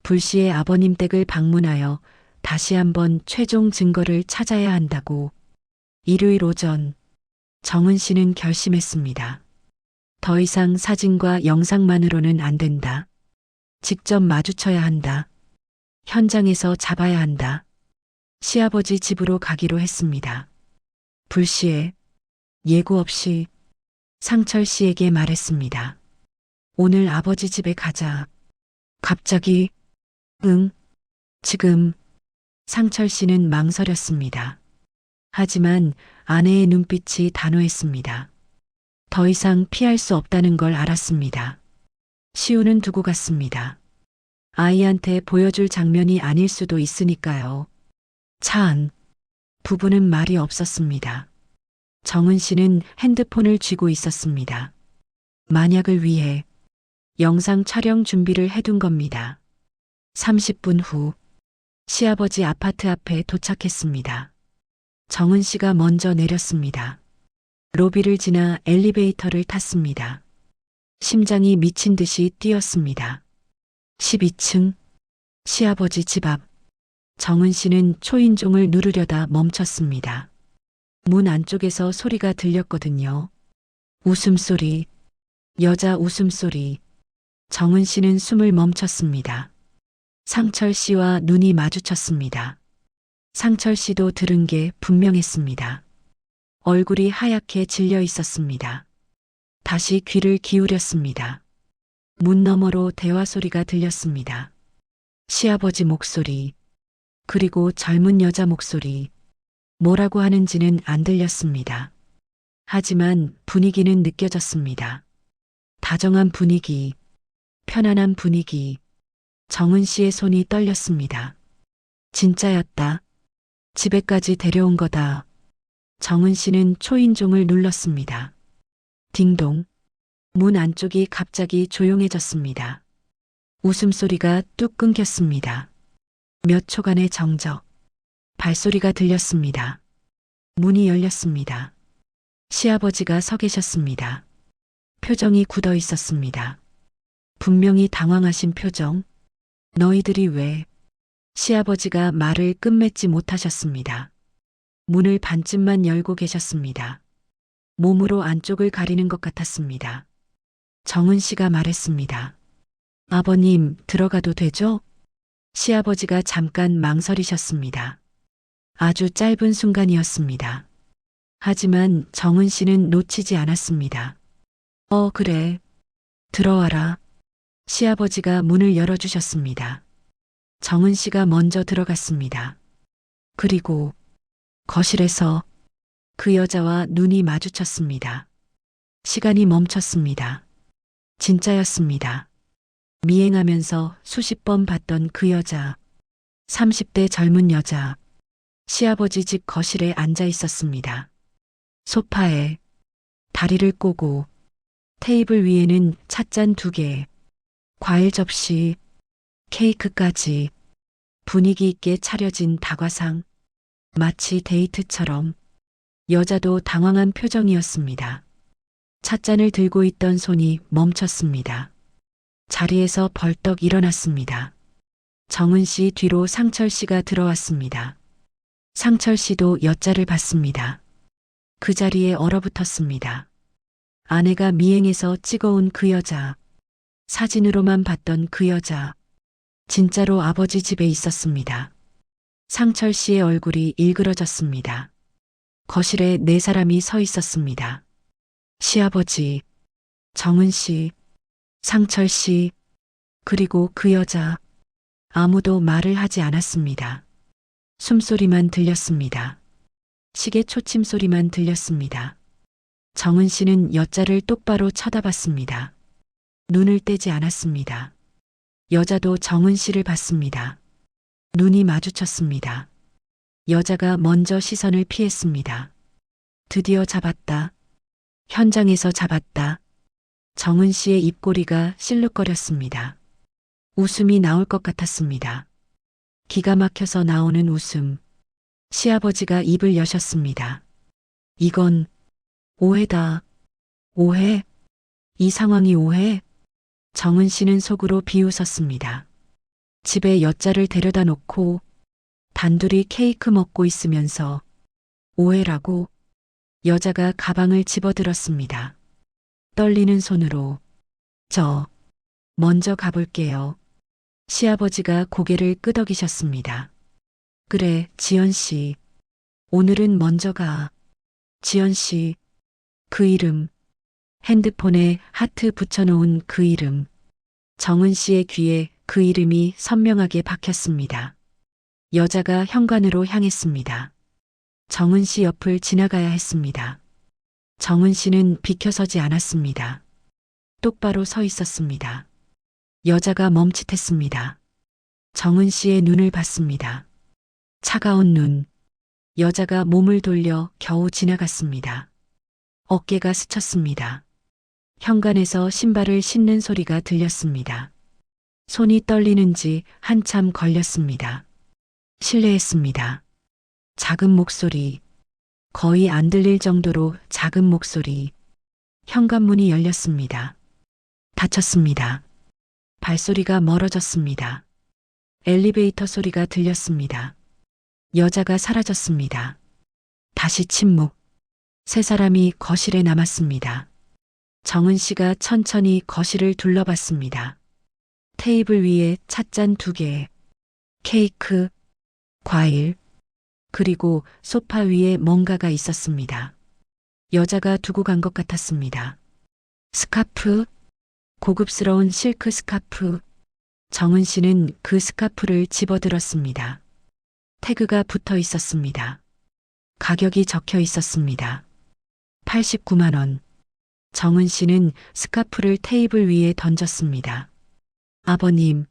불시에 아버님 댁을 방문하여 다시 한번 최종 증거를 찾아야 한다고. 일요일 오전 정은 씨는 결심했습니다. 더 이상 사진과 영상만으로는 안 된다. 직접 마주쳐야 한다. 현장에서 잡아야 한다. 시아버지 집으로 가기로 했습니다. 불시에 예고 없이 상철 씨에게 말했습니다. 오늘 아버지 집에 가자. 갑자기, 응, 지금. 상철 씨는 망설였습니다. 하지만 아내의 눈빛이 단호했습니다. 더 이상 피할 수 없다는 걸 알았습니다. 시우는 두고 갔습니다. 아이한테 보여줄 장면이 아닐 수도 있으니까요. 차 안. 부부는 말이 없었습니다. 정은 씨는 핸드폰을 쥐고 있었습니다. 만약을 위해 영상 촬영 준비를 해둔 겁니다. 30분 후 시아버지 아파트 앞에 도착했습니다. 정은 씨가 먼저 내렸습니다. 로비를 지나 엘리베이터를 탔습니다. 심장이 미친 듯이 뛰었습니다. 12층 시아버지 집 앞. 정은 씨는 초인종을 누르려다 멈췄습니다. 문 안쪽에서 소리가 들렸거든요. 웃음소리, 여자 웃음소리. 정은 씨는 숨을 멈췄습니다. 상철 씨와 눈이 마주쳤습니다. 상철 씨도 들은 게 분명했습니다. 얼굴이 하얗게 질려 있었습니다. 다시 귀를 기울였습니다. 문 너머로 대화 소리가 들렸습니다. 시아버지 목소리, 그리고 젊은 여자 목소리. 뭐라고 하는지는 안 들렸습니다. 하지만 분위기는 느껴졌습니다. 다정한 분위기, 편안한 분위기. 정은 씨의 손이 떨렸습니다. 진짜였다. 집에까지 데려온 거다. 정은 씨는 초인종을 눌렀습니다. 딩동. 문 안쪽이 갑자기 조용해졌습니다. 웃음소리가 뚝 끊겼습니다. 몇 초간의 정적. 발소리가 들렸습니다. 문이 열렸습니다. 시아버지가 서 계셨습니다. 표정이 굳어 있었습니다. 분명히 당황하신 표정. 너희들이 왜? 시아버지가 말을 끝맺지 못하셨습니다. 문을 반쯤만 열고 계셨습니다. 몸으로 안쪽을 가리는 것 같았습니다. 정은 씨가 말했습니다. 아버님, 들어가도 되죠? 시아버지가 잠깐 망설이셨습니다. 아주 짧은 순간이었습니다. 하지만 정은 씨는 놓치지 않았습니다. 그래. 들어와라. 시아버지가 문을 열어주셨습니다. 정은 씨가 먼저 들어갔습니다. 그리고 거실에서 그 여자와 눈이 마주쳤습니다. 시간이 멈췄습니다. 진짜였습니다. 미행하면서 수십 번 봤던 그 여자. 30대 젊은 여자. 시아버지 집 거실에 앉아 있었습니다. 소파에 다리를 꼬고 테이블 위에는 찻잔 2개, 과일 접시, 케이크까지 분위기 있게 차려진 다과상. 마치 데이트처럼. 여자도 당황한 표정이었습니다. 찻잔을 들고 있던 손이 멈췄습니다. 자리에서 벌떡 일어났습니다. 정은 씨 뒤로 상철 씨가 들어왔습니다. 상철 씨도 여자를 봤습니다. 그 자리에 얼어붙었습니다. 아내가 미행해서 찍어온 그 여자. 사진으로만 봤던 그 여자. 진짜로 아버지 집에 있었습니다. 상철 씨의 얼굴이 일그러졌습니다. 거실에 4사람이 서 있었습니다. 시아버지, 정은 씨, 상철 씨, 그리고 그 여자. 아무도 말을 하지 않았습니다. 숨소리만 들렸습니다. 시계 초침 소리만 들렸습니다. 정은 씨는 여자를 똑바로 쳐다봤습니다. 눈을 떼지 않았습니다. 여자도 정은 씨를 봤습니다. 눈이 마주쳤습니다. 여자가 먼저 시선을 피했습니다. 드디어 잡았다. 현장에서 잡았다. 정은 씨의 입꼬리가 실룩거렸습니다. 웃음이 나올 것 같았습니다. 기가 막혀서 나오는 웃음. 시아버지가 입을 여셨습니다. 이건 오해다. 오해? 이 상황이 오해? 정은 씨는 속으로 비웃었습니다. 집에 여자를 데려다 놓고 단둘이 케이크 먹고 있으면서 오해라고. 여자가 가방을 집어들었습니다. 떨리는 손으로. 저 먼저 가볼게요. 시아버지가 고개를 끄덕이셨습니다. 그래, 지연 씨. 오늘은 먼저 가. 지연 씨. 그 이름. 핸드폰에 하트 붙여놓은 그 이름. 정은 씨의 귀에 그 이름이 선명하게 박혔습니다. 여자가 현관으로 향했습니다. 정은 씨 옆을 지나가야 했습니다. 정은 씨는 비켜서지 않았습니다. 똑바로 서 있었습니다. 여자가 멈칫했습니다. 정은 씨의 눈을 봤습니다. 차가운 눈. 여자가 몸을 돌려 겨우 지나갔습니다. 어깨가 스쳤습니다. 현관에서 신발을 신는 소리가 들렸습니다. 손이 떨리는지 한참 걸렸습니다. 실례했습니다. 작은 목소리. 거의 안 들릴 정도로 작은 목소리. 현관문이 열렸습니다. 닫혔습니다. 발소리가 멀어졌습니다. 엘리베이터 소리가 들렸습니다. 여자가 사라졌습니다. 다시 침묵. 세 사람이 거실에 남았습니다. 정은 씨가 천천히 거실을 둘러봤습니다. 테이블 위에 찻잔 2개, 케이크, 과일, 그리고 소파 위에 뭔가가 있었습니다. 여자가 두고 간 것 같았습니다. 스카프, 고급스러운 실크 스카프. 정은 씨는 그 스카프를 집어들었습니다. 태그가 붙어 있었습니다. 가격이 적혀 있었습니다. 89만 원. 정은 씨는 스카프를 테이블 위에 던졌습니다. 아버님,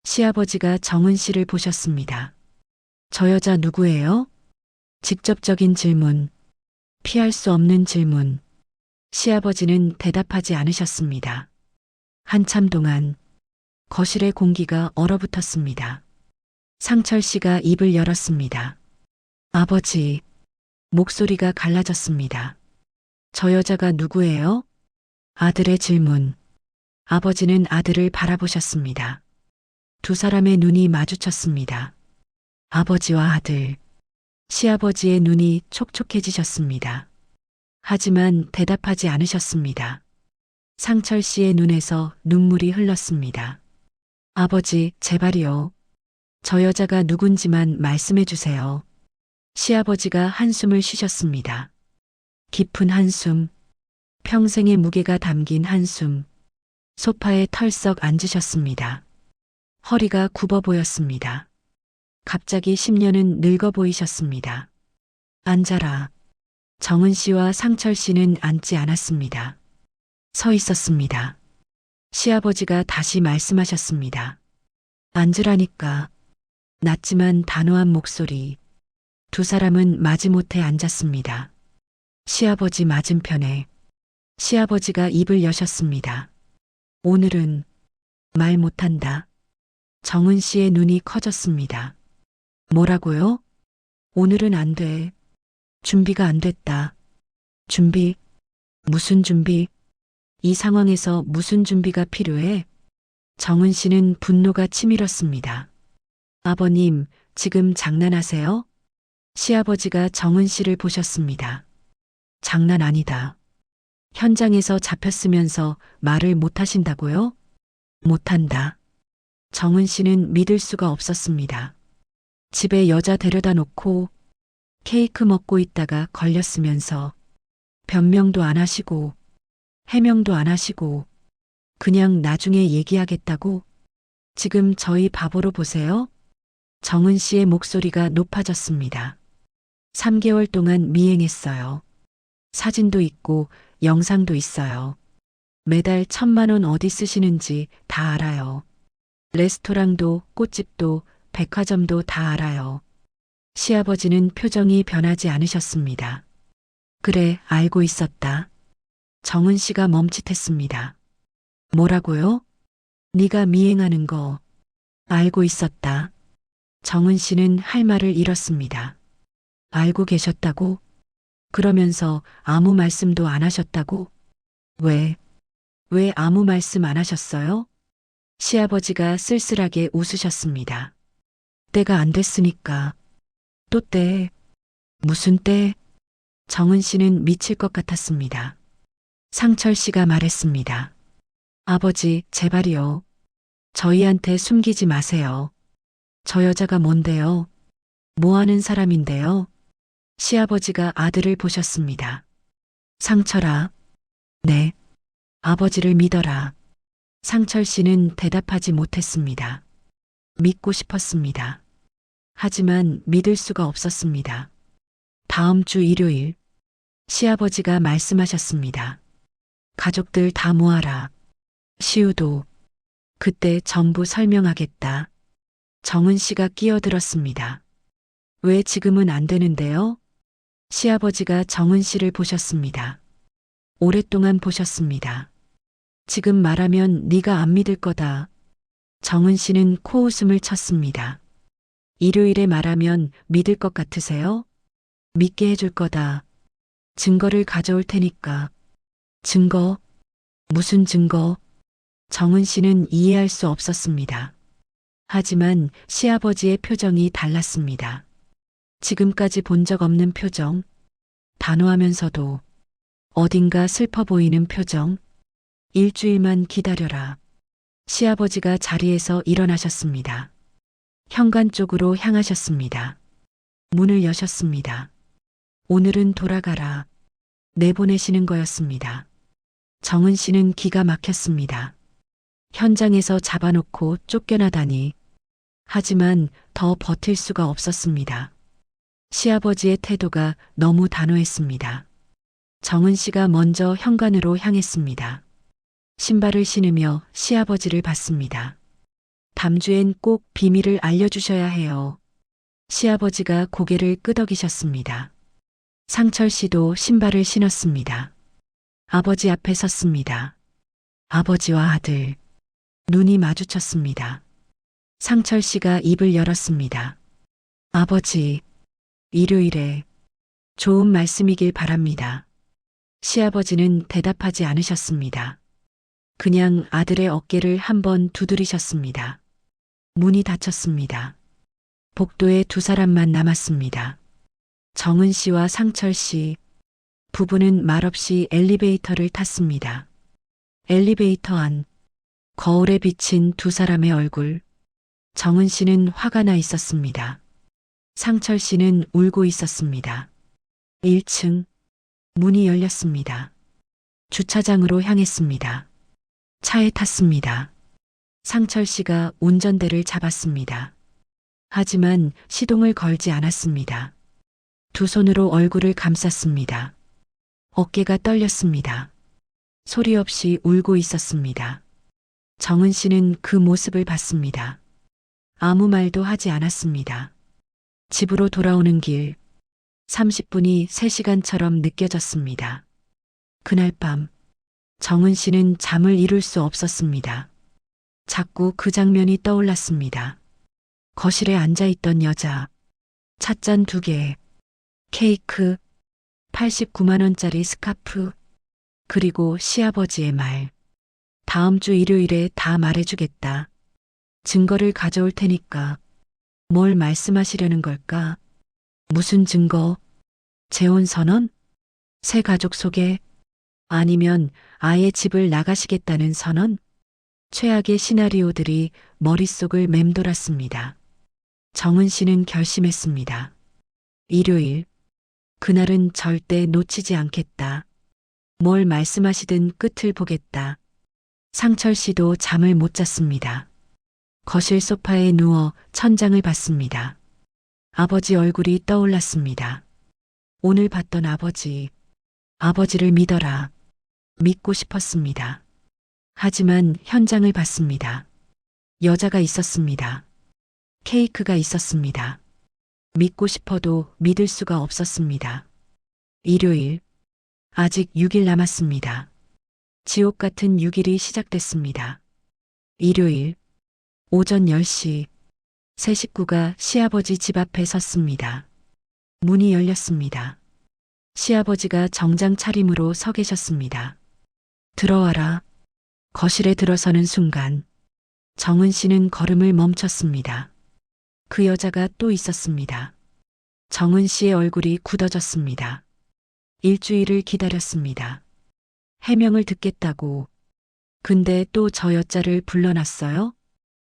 시아버지가 정은 씨를 보셨습니다. 저 여자 누구예요? 직접적인 질문. 피할 수 없는 질문. 시아버지는 대답하지 않으셨습니다. 한참 동안 거실의 공기가 얼어붙었습니다. 상철 씨가 입을 열었습니다. 아버지. 목소리가 갈라졌습니다. 저 여자가 누구예요? 아들의 질문. 아버지는 아들을 바라보셨습니다. 두 사람의 눈이 마주쳤습니다. 아버지와 아들. 시아버지의 눈이 촉촉해지셨습니다. 하지만 대답하지 않으셨습니다. 상철 씨의 눈에서 눈물이 흘렀습니다. 아버지, 제발이요. 저 여자가 누군지만 말씀해 주세요. 시아버지가 한숨을 쉬셨습니다. 깊은 한숨. 평생의 무게가 담긴 한숨. 소파에 털썩 앉으셨습니다. 허리가 굽어 보였습니다. 갑자기 10년은 늙어 보이셨습니다. 앉아라. 정은 씨와 상철 씨는 앉지 않았습니다. 서 있었습니다. 시아버지가 다시 말씀하셨습니다. 앉으라니까. 낮지만 단호한 목소리. 두 사람은 마지못해 앉았습니다. 시아버지 맞은편에. 시아버지가 입을 여셨습니다. 오늘은 말 못한다. 정은 씨의 눈이 커졌습니다. 뭐라고요? 오늘은 안 돼. 준비가 안 됐다. 준비? 무슨 준비? 이 상황에서 무슨 준비가 필요해? 정은 씨는 분노가 치밀었습니다. 아버님, 지금 장난하세요? 시아버지가 정은 씨를 보셨습니다. 장난 아니다. 현장에서 잡혔으면서 말을 못하신다고요? 못한다. 정은 씨는 믿을 수가 없었습니다. 집에 여자 데려다 놓고 케이크 먹고 있다가 걸렸으면서 변명도 안 하시고 해명도 안 하시고 그냥 나중에 얘기하겠다고? 지금 저희 바보로 보세요? 정은 씨의 목소리가 높아졌습니다. 3개월 동안 미행했어요. 사진도 있고 영상도 있어요. 매달 1,000만 원 어디 쓰시는지 다 알아요. 레스토랑도 꽃집도 백화점도 다 알아요. 시아버지는 표정이 변하지 않으셨습니다. 그래, 알고 있었다. 정은 씨가 멈칫했습니다. 뭐라고요? 네가 미행하는 거 알고 있었다. 정은 씨는 할 말을 잃었습니다. 알고 계셨다고? 그러면서 아무 말씀도 안 하셨다고? 왜 아무 말씀 안 하셨어요? 시아버지가 쓸쓸하게 웃으셨습니다. 때가 안 됐으니까. 또 때? 무슨 때? 정은 씨는 미칠 것 같았습니다. 상철 씨가 말했습니다. 아버지, 제발이요. 저희한테 숨기지 마세요. 저 여자가 뭔데요? 뭐 하는 사람인데요? 시아버지가 아들을 보셨습니다. 상철아. 네. 아버지를 믿어라. 상철 씨는 대답하지 못했습니다. 믿고 싶었습니다. 하지만 믿을 수가 없었습니다. 다음 주 일요일, 시아버지가 말씀하셨습니다. 가족들 다 모아라. 시우도 그때 전부 설명하겠다. 정은 씨가 끼어들었습니다. 왜 지금은 안 되는데요? 시아버지가 정은 씨를 보셨습니다. 오랫동안 보셨습니다. 지금 말하면 네가 안 믿을 거다. 정은 씨는 코웃음을 쳤습니다. 일요일에 말하면 믿을 것 같으세요? 믿게 해줄 거다. 증거를 가져올 테니까. 증거? 무슨 증거? 정은 씨는 이해할 수 없었습니다. 하지만 시아버지의 표정이 달랐습니다. 지금까지 본 적 없는 표정, 단호하면서도 어딘가 슬퍼 보이는 표정. 일주일만 기다려라. 시아버지가 자리에서 일어나셨습니다. 현관 쪽으로 향하셨습니다. 문을 여셨습니다. 오늘은 돌아가라. 내보내시는 거였습니다. 정은 씨는 기가 막혔습니다. 현장에서 잡아놓고 쫓겨나다니. 하지만 더 버틸 수가 없었습니다. 시아버지의 태도가 너무 단호했습니다. 정은 씨가 먼저 현관으로 향했습니다. 신발을 신으며 시아버지를 봤습니다. 담주엔 꼭 비밀을 알려주셔야 해요. 시아버지가 고개를 끄덕이셨습니다. 상철 씨도 신발을 신었습니다. 아버지 앞에 섰습니다. 아버지와 아들. 눈이 마주쳤습니다. 상철 씨가 입을 열었습니다. 아버지, 일요일에 좋은 말씀이길 바랍니다. 시아버지는 대답하지 않으셨습니다. 그냥 아들의 어깨를 한번 두드리셨습니다. 문이 닫혔습니다. 복도에 두 사람만 남았습니다. 정은 씨와 상철 씨. 부부는 말없이 엘리베이터를 탔습니다. 엘리베이터 안. 거울에 비친 두 사람의 얼굴. 정은 씨는 화가 나 있었습니다. 상철 씨는 울고 있었습니다. 1층. 문이 열렸습니다. 주차장으로 향했습니다. 차에 탔습니다. 상철 씨가 운전대를 잡았습니다. 하지만 시동을 걸지 않았습니다. 두 손으로 얼굴을 감쌌습니다. 어깨가 떨렸습니다. 소리 없이 울고 있었습니다. 정은 씨는 그 모습을 봤습니다. 아무 말도 하지 않았습니다. 집으로 돌아오는 길, 30분이 3시간처럼 느껴졌습니다. 그날 밤, 정은 씨는 잠을 이룰 수 없었습니다. 자꾸 그 장면이 떠올랐습니다. 거실에 앉아있던 여자, 찻잔 2개, 케이크, 89만 원짜리 스카프, 그리고 시아버지의 말. 다음 주 일요일에 다 말해주겠다. 증거를 가져올 테니까. 뭘 말씀하시려는 걸까? 무슨 증거? 재혼 선언? 새 가족 소개? 아니면 아예 집을 나가시겠다는 선언? 최악의 시나리오들이 머릿속을 맴돌았습니다. 정은 씨는 결심했습니다. 일요일. 그날은 절대 놓치지 않겠다. 뭘 말씀하시든 끝을 보겠다. 상철 씨도 잠을 못 잤습니다. 거실 소파에 누워 천장을 봤습니다. 아버지 얼굴이 떠올랐습니다. 오늘 봤던 아버지. 아버지를 믿어라. 믿고 싶었습니다. 하지만 현장을 봤습니다. 여자가 있었습니다. 케이크가 있었습니다. 믿고 싶어도 믿을 수가 없었습니다. 일요일. 아직 6일 남았습니다. 지옥 같은 6일이 시작됐습니다. 일요일. 오전 10시. 세 식구가 시아버지 집 앞에 섰습니다. 문이 열렸습니다. 시아버지가 정장 차림으로 서 계셨습니다. 들어와라. 거실에 들어서는 순간 정은 씨는 걸음을 멈췄습니다. 그 여자가 또 있었습니다. 정은 씨의 얼굴이 굳어졌습니다. 일주일을 기다렸습니다. 해명을 듣겠다고. 근데 또 저 여자를 불러놨어요?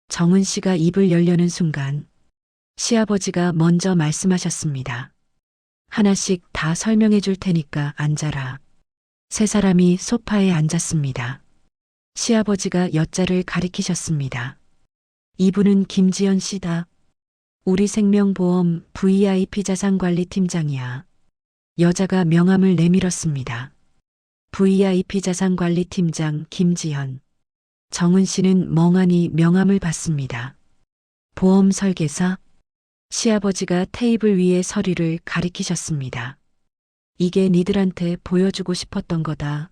정은 씨가 입을 열려는 순간 시아버지가 먼저 말씀하셨습니다. 하나씩 다 설명해 줄 테니까 앉아라. 세 사람이 소파에 앉았습니다. 시아버지가 여자를 가리키셨습니다. 이분은 김지연 씨다. 우리 생명보험 VIP 자산관리팀장이야. 여자가 명함을 내밀었습니다. VIP 자산관리팀장 김지연. 정은 씨는 멍하니 명함을 봤습니다. 보험 설계사? 시아버지가 테이블 위에 서류를 가리키셨습니다. 이게 니들한테 보여주고 싶었던 거다.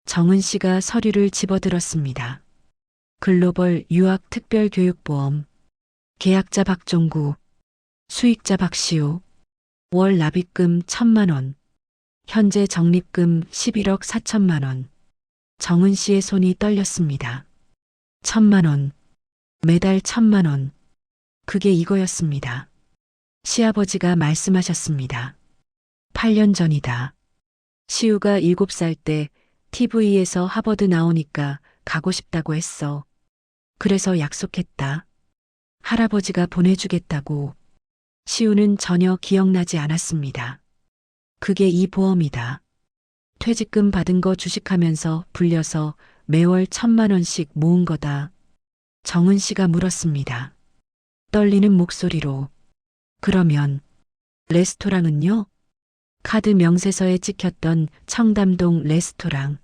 정은 씨가 서류를 집어들었습니다. 글로벌 유학 특별교육보험. 계약자 박종구. 수익자 박시우. 월 납입금 1,000만 원. 현재 적립금 11억 4천만 원. 정은 씨의 손이 떨렸습니다. 1,000만 원. 매달 1,000만 원. 그게 이거였습니다. 시아버지가 말씀하셨습니다. 8년 전이다. 시우가 7살 때 TV에서 하버드 나오니까 가고 싶다고 했어. 그래서 약속했다. 할아버지가 보내주겠다고. 시우는 전혀 기억나지 않았습니다. 그게 이 보험이다. 퇴직금 받은 거 주식하면서 불려서 매월 1,000만 원씩 모은 거다. 정은 씨가 물었습니다. 떨리는 목소리로. 그러면 레스토랑은요? 카드 명세서에 찍혔던 청담동 레스토랑.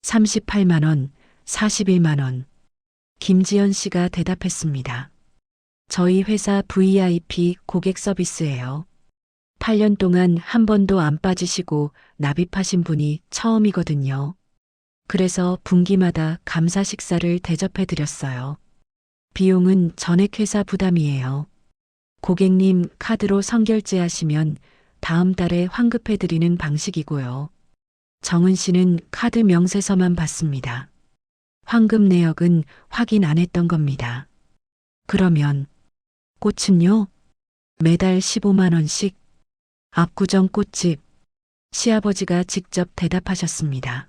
38만 원, 41만 원. 김지연 씨가 대답했습니다. 저희 회사 VIP 고객 서비스예요. 8년 동안 한 번도 안 빠지시고 납입하신 분이 처음이거든요. 그래서 분기마다 감사 식사를 대접해 드렸어요. 비용은 전액회사 부담이에요. 고객님 카드로 선결제하시면 다음 달에 환급해 드리는 방식이고요. 정은 씨는 카드 명세서만 봤습니다. 환급 내역은 확인 안 했던 겁니다. 그러면 꽃은요? 매달 15만 원씩. 압구정 꽃집. 시아버지가 직접 대답하셨습니다.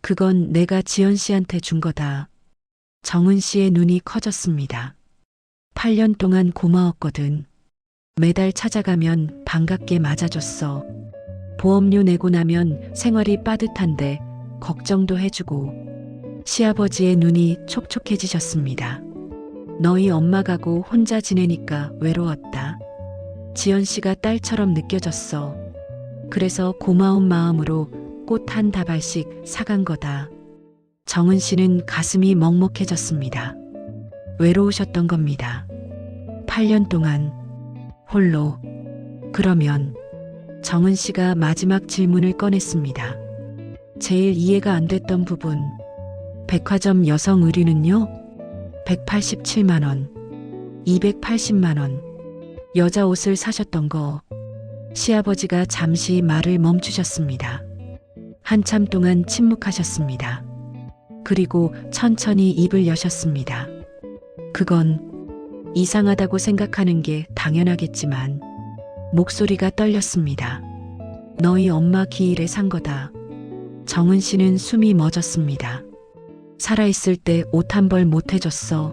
그건 내가 지연 씨한테 준 거다. 정은 씨의 눈이 커졌습니다. 8년 동안 고마웠거든. 매달 찾아가면 반갑게 맞아줬어. 보험료 내고 나면 생활이 빠듯한데 걱정도 해주고. 시아버지의 눈이 촉촉해지셨습니다. 너희 엄마 가고 혼자 지내니까 외로웠다. 지연 씨가 딸처럼 느껴졌어. 그래서 고마운 마음으로 꽃 한 다발씩 사간 거다. 정은 씨는 가슴이 먹먹해졌습니다. 외로우셨던 겁니다. 8년 동안 홀로. 그러면 정은 씨가 마지막 질문을 꺼냈습니다. 제일 이해가 안 됐던 부분. 백화점 여성 의류는요? 187만 원, 280만 원. 여자 옷을 사셨던 거. 시아버지가 잠시 말을 멈추셨습니다. 한참 동안 침묵하셨습니다. 그리고 천천히 입을 여셨습니다. 그건 이상하다고 생각하는 게 당연하겠지만 목소리가 떨렸습니다. 너희 엄마 기일에 산 거다. 정은 씨는 숨이 멎었습니다. 살아있을 때 옷 한 벌 못 해줬어.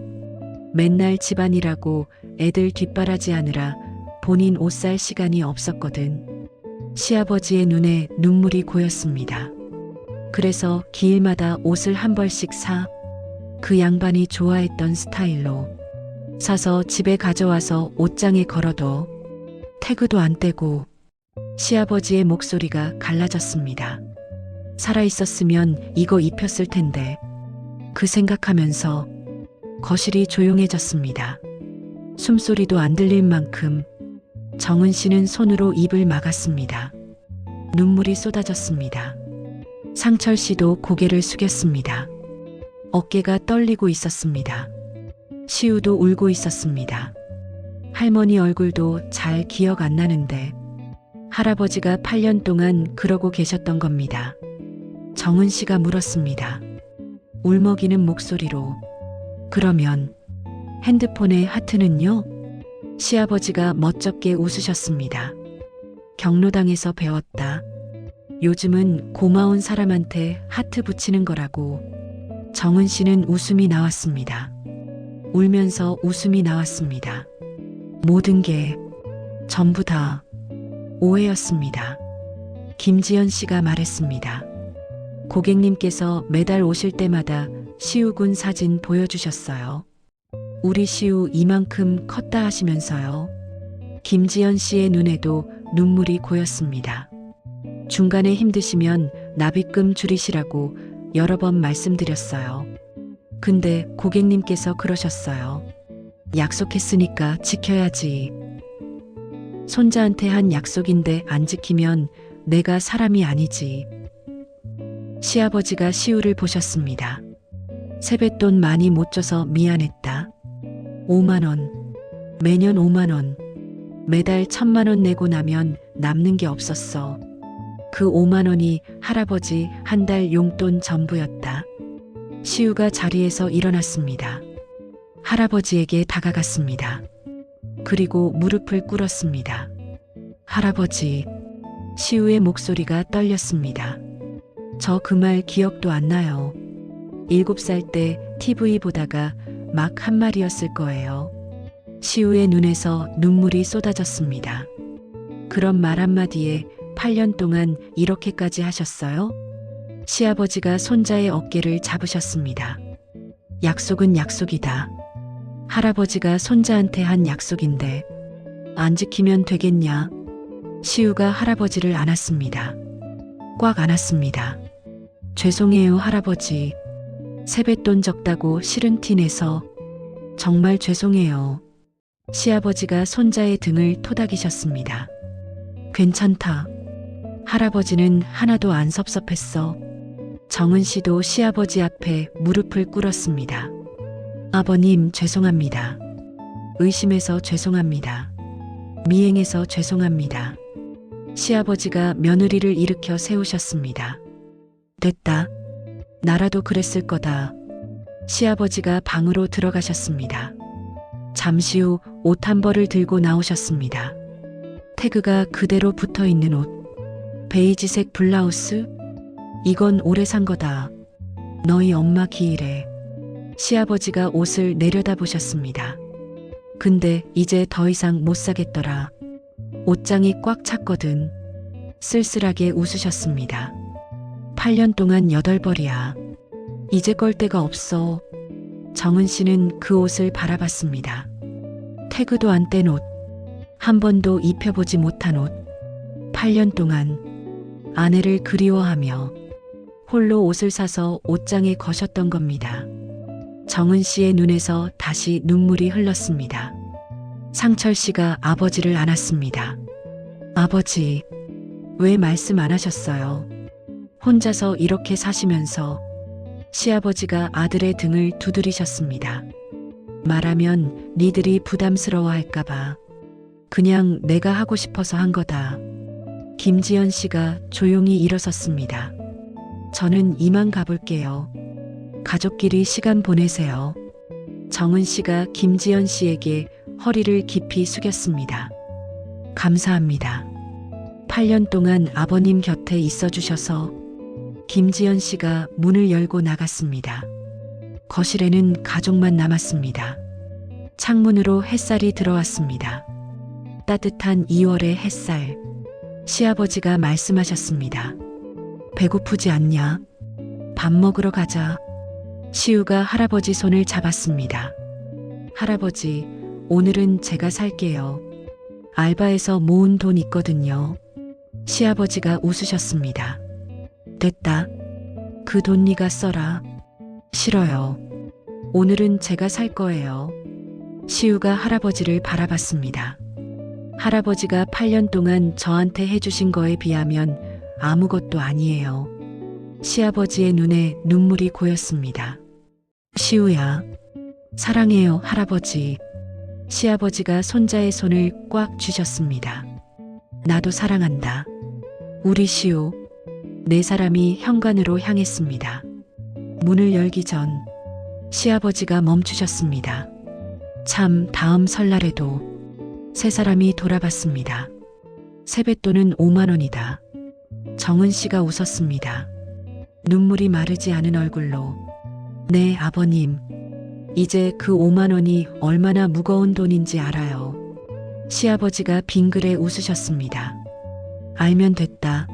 맨날 집안일하고 애들 뒷바라지하느라 본인 옷 살 시간이 없었거든. 시아버지의 눈에 눈물이 고였습니다. 그래서 기일마다 옷을 한 벌씩 사. 그 양반이 좋아했던 스타일로 사서 집에 가져와서 옷장에 걸어둬. 태그도 안 떼고. 시아버지의 목소리가 갈라졌습니다. 살아있었으면 이거 입혔을 텐데. 그 생각하면서 거실이 조용해졌습니다. 숨소리도 안 들릴 만큼. 정은 씨는 손으로 입을 막았습니다. 눈물이 쏟아졌습니다. 상철 씨도 고개를 숙였습니다. 어깨가 떨리고 있었습니다. 시우도 울고 있었습니다. 할머니 얼굴도 잘 기억 안 나는데 할아버지가 8년 동안 그러고 계셨던 겁니다. 정은 씨가 물었습니다. 울먹이는 목소리로. 그러면 핸드폰의 하트는요? 시아버지가 멋쩍게 웃으셨습니다. 경로당에서 배웠다. 요즘은 고마운 사람한테 하트 붙이는 거라고. 정은 씨는 웃음이 나왔습니다. 울면서 웃음이 나왔습니다. 모든 게 전부 다 오해였습니다. 김지연 씨가 말했습니다. 고객님께서 매달 오실 때마다 시우 군 사진 보여주셨어요. 우리 시우 이만큼 컸다 하시면서요. 김지연 씨의 눈에도 눈물이 고였습니다. 중간에 힘드시면 납입금 줄이시라고 여러 번 말씀드렸어요. 근데 고객님께서 그러셨어요. 약속했으니까 지켜야지. 손자한테 한 약속인데 안 지키면 내가 사람이 아니지. 시아버지가 시우를 보셨습니다. 세뱃돈 많이 못 줘서 미안했다. 5만 원. 매년 5만 원. 매달 1,000만 원 내고 나면 남는 게 없었어. 그 5만 원이 할아버지 한 달 용돈 전부였다. 시우가 자리에서 일어났습니다. 할아버지에게 다가갔습니다. 그리고 무릎을 꿇었습니다. 할아버지, 시우의 목소리가 떨렸습니다. 저 그 말 기억도 안 나요. 7살 때 TV 보다가 막 한 말이었을 거예요. 시우의 눈에서 눈물이 쏟아졌습니다. 그런 말 한마디에 8년 동안 이렇게까지 하셨어요? 시아버지가 손자의 어깨를 잡으셨습니다. 약속은 약속이다. 할아버지가 손자한테 한 약속인데 안 지키면 되겠냐? 시우가 할아버지를 안았습니다. 꽉 안았습니다. 죄송해요, 할아버지. 세뱃돈 적다고 싫은 티 내서 정말 죄송해요. 시아버지가 손자의 등을 토닥이셨습니다. 괜찮다. 할아버지는 하나도 안 섭섭했어. 정은 씨도 시아버지 앞에 무릎을 꿇었습니다. 아버님, 죄송합니다. 의심해서 죄송합니다. 미행해서 죄송합니다. 시아버지가 며느리를 일으켜 세우셨습니다. 됐다. 나라도 그랬을 거다. 시아버지가 방으로 들어가셨습니다. 잠시 후 옷 한 벌을 들고 나오셨습니다. 태그가 그대로 붙어 있는 옷. 베이지색 블라우스? 이건 오래 산 거다. 너희 엄마 기일에. 시아버지가 옷을 내려다 보셨습니다. 근데 이제 더 이상 못 사겠더라. 옷장이 꽉 찼거든. 쓸쓸하게 웃으셨습니다. 8년 동안 8벌이야. 이제 걸 데가 없어. 정은 씨는 그 옷을 바라봤습니다. 태그도 안 뗀 옷. 한 번도 입혀보지 못한 옷. 8년 동안 아내를 그리워하며 홀로 옷을 사서 옷장에 거셨던 겁니다. 정은 씨의 눈에서 다시 눈물이 흘렀습니다. 상철 씨가 아버지를 안았습니다. 아버지, 왜 말씀 안 하셨어요? 혼자서 이렇게 사시면서. 시아버지가 아들의 등을 두드리셨습니다. 말하면 니들이 부담스러워 할까봐. 그냥 내가 하고 싶어서 한 거다. 김지연 씨가 조용히 일어섰습니다. 저는 이만 가볼게요. 가족끼리 시간 보내세요. 정은 씨가 김지연 씨에게 허리를 깊이 숙였습니다. 감사합니다. 8년 동안 아버님 곁에 있어 주셔서. 김지연 씨가 문을 열고 나갔습니다. 거실에는 가족만 남았습니다. 창문으로 햇살이 들어왔습니다. 따뜻한 2월의 햇살. 시아버지가 말씀하셨습니다. 배고프지 않냐? 밥 먹으러 가자. 시우가 할아버지 손을 잡았습니다. 할아버지, 오늘은 제가 살게요. 알바에서 모은 돈 있거든요. 시아버지가 웃으셨습니다. 됐다. 그 돈 네가 써라. 싫어요. 오늘은 제가 살 거예요. 시우가 할아버지를 바라봤습니다. 할아버지가 8년 동안 저한테 해주신 거에 비하면 아무것도 아니에요. 시아버지의 눈에 눈물이 고였습니다. 시우야, 사랑해요, 할아버지. 시아버지가 손자의 손을 꽉 쥐셨습니다. 나도 사랑한다. 우리 시우. 네 사람이 현관으로 향했습니다. 문을 열기 전 시아버지가 멈추셨습니다. 참, 다음 설날에도. 세 사람이 돌아봤습니다. 세뱃돈은 5만 원이다. 정은 씨가 웃었습니다. 눈물이 마르지 않은 얼굴로. 네, 아버님. 이제 그 5만 원이 얼마나 무거운 돈인지 알아요. 시아버지가 빙그레 웃으셨습니다. 알면 됐다.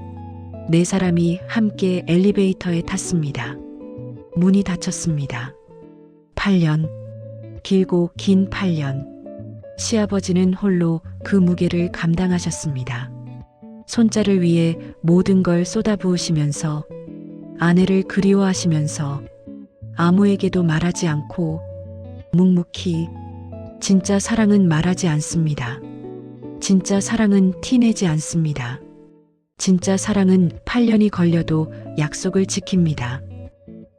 네 사람이 함께 엘리베이터에 탔습니다. 문이 닫혔습니다. 8년. 길고 긴 8년. 시아버지는 홀로 그 무게를 감당하셨습니다. 손자를 위해 모든 걸 쏟아부으시면서 아내를 그리워하시면서 아무에게도 말하지 않고 묵묵히 진짜 사랑은 말하지 않습니다. 진짜 사랑은 티내지 않습니다. 진짜 사랑은 8년이 걸려도 약속을 지킵니다.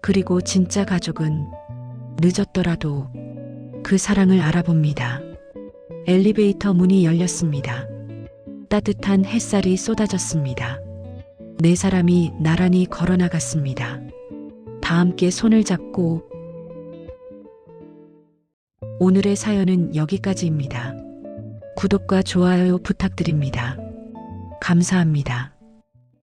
그리고 진짜 가족은 늦었더라도 그 사랑을 알아봅니다. 엘리베이터 문이 열렸습니다. 따뜻한 햇살이 쏟아졌습니다. 네 사람이 나란히 걸어나갔습니다. 다 함께 손을 잡고. 오늘의 사연은 여기까지입니다. 구독과 좋아요 부탁드립니다. 감사합니다.